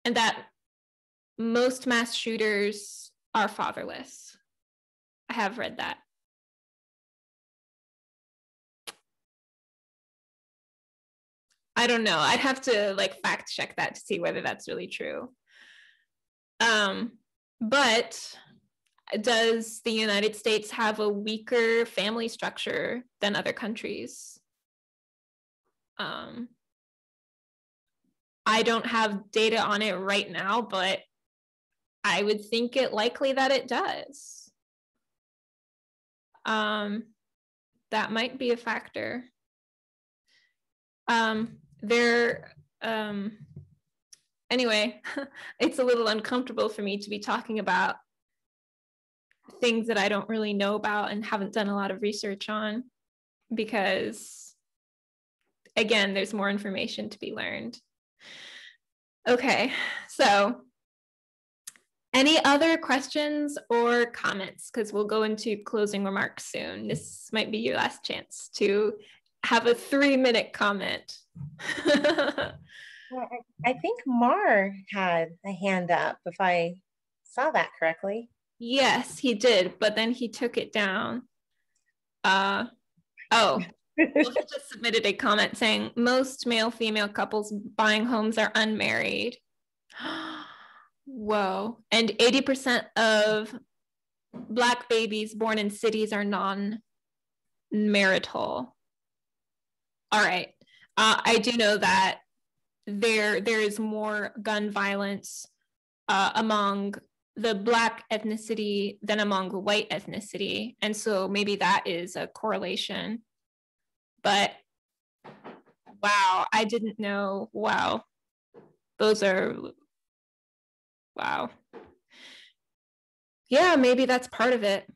[SPEAKER 1] and that most mass shooters are fatherless. I have read that. I don't know. I'd have to fact check that to see whether that's really true. But does the United States have a weaker family structure than other countries? I don't have data on it right now, but I would think it likely that it does. That might be a factor. Anyway, it's a little uncomfortable for me to be talking about things that I don't really know about and haven't done a lot of research on, because again, there's more information to be learned. Okay, so any other questions or comments? Because we'll go into closing remarks soon. This might be your last chance to have a 3-minute comment.
[SPEAKER 4] I think Mar had a hand up, if I saw that correctly.
[SPEAKER 1] Yes, he did, but then he took it down. Well, he just submitted a comment saying most male-female couples buying homes are unmarried. Whoa. And 80% of Black babies born in cities are non-marital. All right. I do know that there is more gun violence among the Black ethnicity than among the white ethnicity. And so maybe that is a correlation. But wow, I didn't know. Wow. Those are, wow. Yeah, maybe that's part of it.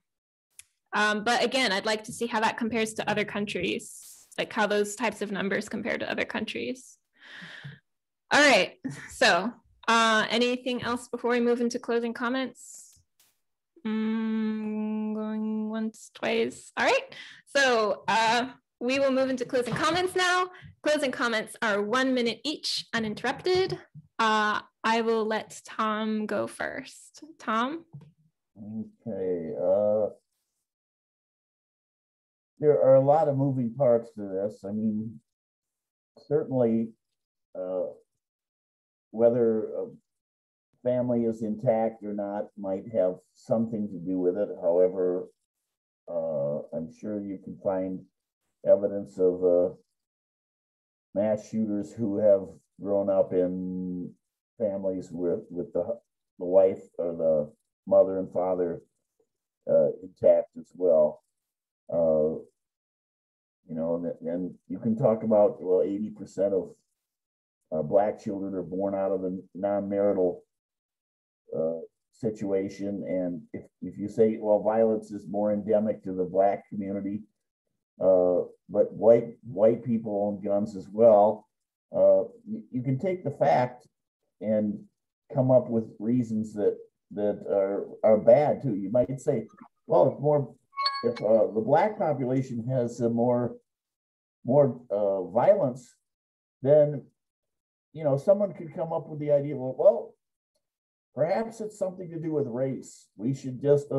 [SPEAKER 1] But again, I'd like to see how that compares to other countries, like how those types of numbers compare to other countries. All right, so anything else before we move into closing comments? Going once, twice. All right, so we will move into closing comments now. Closing comments are 1 minute each, uninterrupted. I will let Tom go first. Tom?
[SPEAKER 3] Okay. There are a lot of moving parts to this. I mean, certainly, whether a family is intact or not might have something to do with it. However, I'm sure you can find evidence of mass shooters who have grown up in families with the wife or the mother and father intact as well. You know, and you can talk about, well, 80% of Black children are born out of the non-marital situation. And if you say, well, violence is more endemic to the Black community, but white people own guns as well, you can take the fact and come up with reasons that are bad too. You might say, well, if the Black population has more violence, then someone could come up with the idea, well, perhaps it's something to do with race. We should just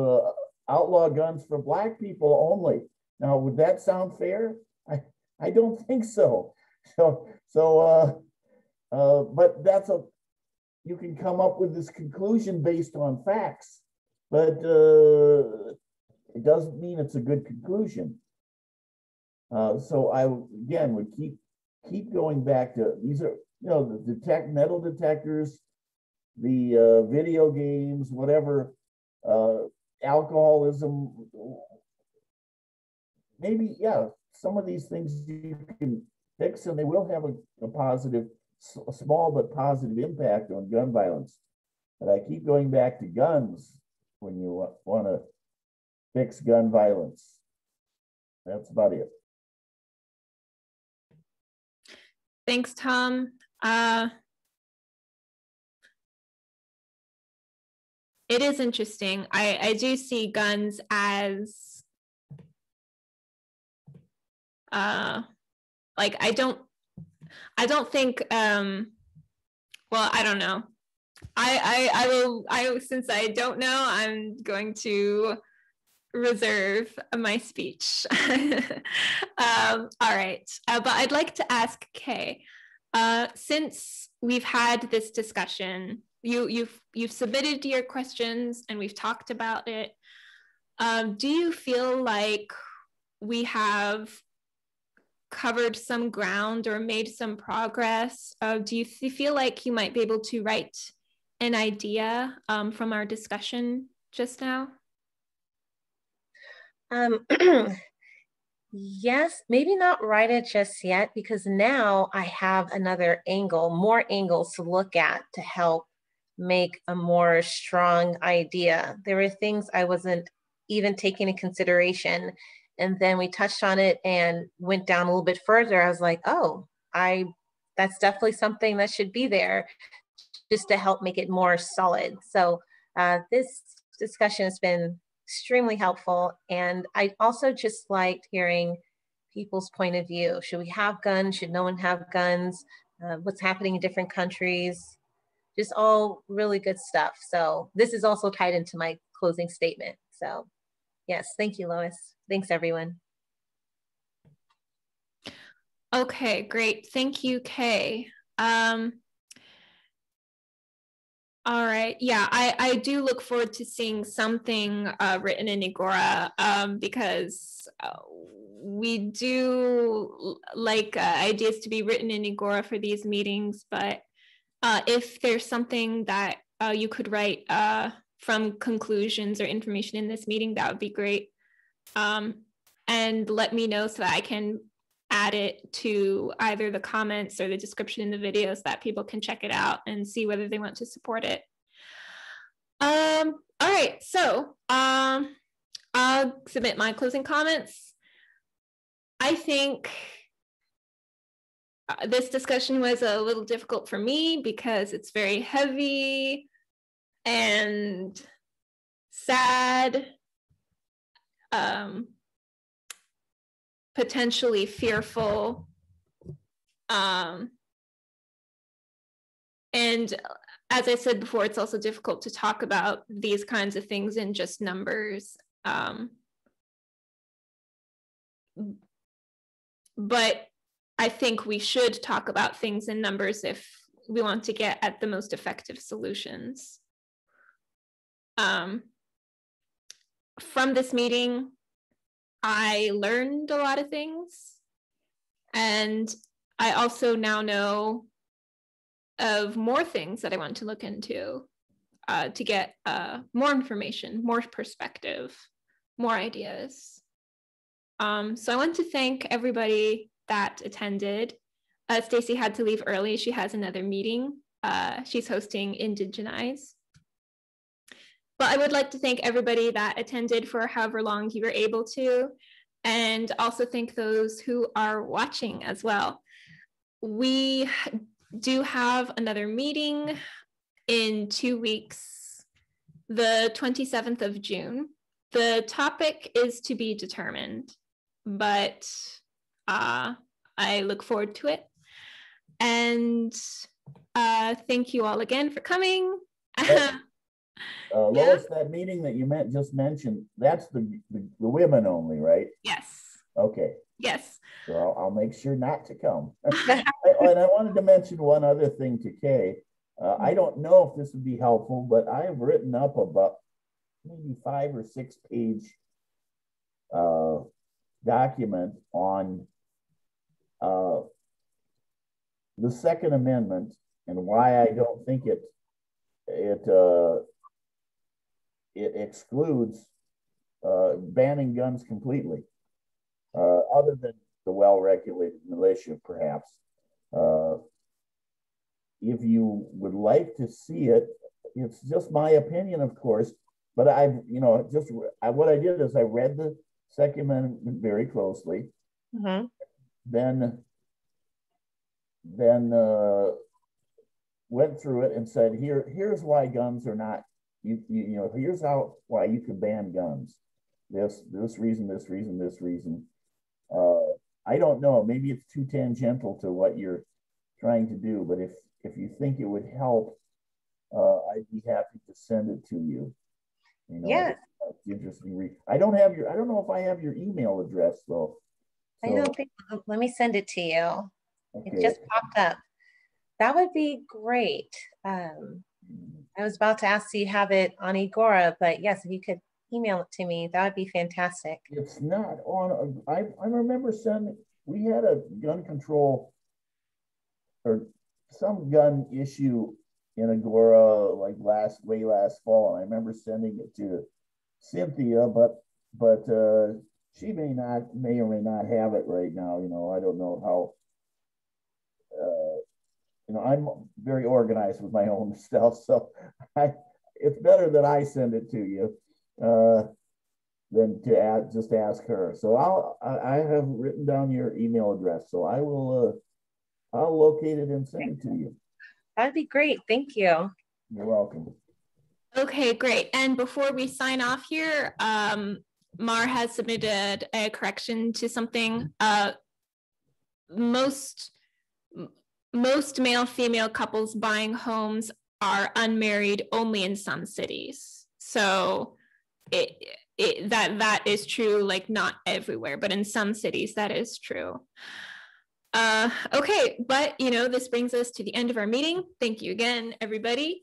[SPEAKER 3] outlaw guns for Black people only. Now, would that sound fair? I don't think so. But you can come up with this conclusion based on facts, but it doesn't mean it's a good conclusion. So I again would keep going back to these are the metal detectors, the video games, whatever, alcoholism. Maybe some of these things you can fix, and they will have a positive, a small but positive impact on gun violence. But I keep going back to guns when you want to fix gun violence. That's about it.
[SPEAKER 1] Thanks, Tom. It is interesting. I do see guns as like I don't think well, I don't know. I since I don't know, I'm going to reserve my speech. All right, but I'd like to ask Kay, since we've had this discussion, you've submitted your questions and we've talked about it. Do you feel like we have covered some ground or made some progress? Do you feel like you might be able to write an idea from our discussion just now?
[SPEAKER 4] Yes, maybe not write it just yet, because now I have more angles to look at to help make a more strong idea. There were things I wasn't even taking into consideration. And then we touched on it and went down a little bit further. I was like, oh, that's definitely something that should be there, just to help make it more solid. So this discussion has been extremely helpful. And I also just liked hearing people's point of view. Should we have guns? Should no one have guns? What's happening in different countries? Just all really good stuff. So this is also tied into my closing statement. So yes, thank you, Lois. Thanks, everyone.
[SPEAKER 1] Okay, great. Thank you, Kay. All All right. Yeah, I do look forward to seeing something written in Agora, because we do like ideas to be written in Agora for these meetings, but if there's something that you could write from conclusions or information in this meeting, that would be great. And let me know so that I can add it to either the comments or the description in the videos so that people can check it out and see whether they want to support it. All right, so I'll submit my closing comments. I think this discussion was a little difficult for me because it's very heavy and sad, potentially fearful, and as I said before, it's also difficult to talk about these kinds of things in just numbers. But I think we should talk about things in numbers if we want to get at the most effective solutions. From this meeting, I learned a lot of things, and I also now know of more things that I want to look into to get more information, more perspective, more ideas. So I want to thank everybody that attended. Stacy had to leave early. She has another meeting. She's hosting Indigenize. But I would like to thank everybody that attended for however long you were able to, and also thank those who are watching as well. We do have another meeting in 2 weeks, the 27th of June. The topic is to be determined, but I look forward to it. And thank you all again for coming.
[SPEAKER 3] Lois, that meeting that you just mentioned, that's the women only, right?
[SPEAKER 1] Yes.
[SPEAKER 3] Okay.
[SPEAKER 1] Yes.
[SPEAKER 3] So I'll make sure not to come. And I wanted to mention one other thing to Kay. I don't know if this would be helpful, but I have written up about maybe 5 or 6 page document on the Second Amendment and why I don't think it excludes banning guns completely, other than the well-regulated militia, perhaps. If you would like to see it, it's just my opinion, of course, but what I did is I read the Second Amendment very closely, then went through it and said, here's why guns are not, here's why you can ban guns. This reason, this reason, this reason. I don't know, maybe it's too tangential to what you're trying to do, but if you think it would help, I'd be happy to send it to you.
[SPEAKER 4] Yes.
[SPEAKER 3] It's interesting. I don't know if I have your email address though. So,
[SPEAKER 4] I don't think, let me send it to you.
[SPEAKER 3] okay.
[SPEAKER 4] It just popped up. That would be great. I was about to ask you have it on Agora, but yes, if you could email it to me, that would be fantastic.
[SPEAKER 3] It's not on, I remember we had a gun control or some gun issue in Agora like way last fall, and I remember sending it to Cynthia, but she may or may not have it right now. I don't know how. I'm very organized with my own stuff, so it's better that I send it to you than to just ask her. So I have written down your email address, so I'll locate it and send it to you.
[SPEAKER 4] That'd be great. Thank you.
[SPEAKER 3] You're welcome.
[SPEAKER 1] Okay, great. And before we sign off here, Mar has submitted a correction to something. Most male-female couples buying homes are unmarried only in some cities. So that is true, like not everywhere, but in some cities that is true. Okay, but this brings us to the end of our meeting. Thank you again, everybody.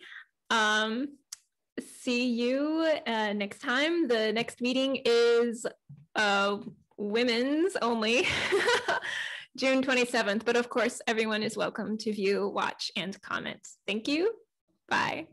[SPEAKER 1] See you next time. The next meeting is women's only, June 27th. But of course, everyone is welcome to view, watch, and comment. Thank you. Bye.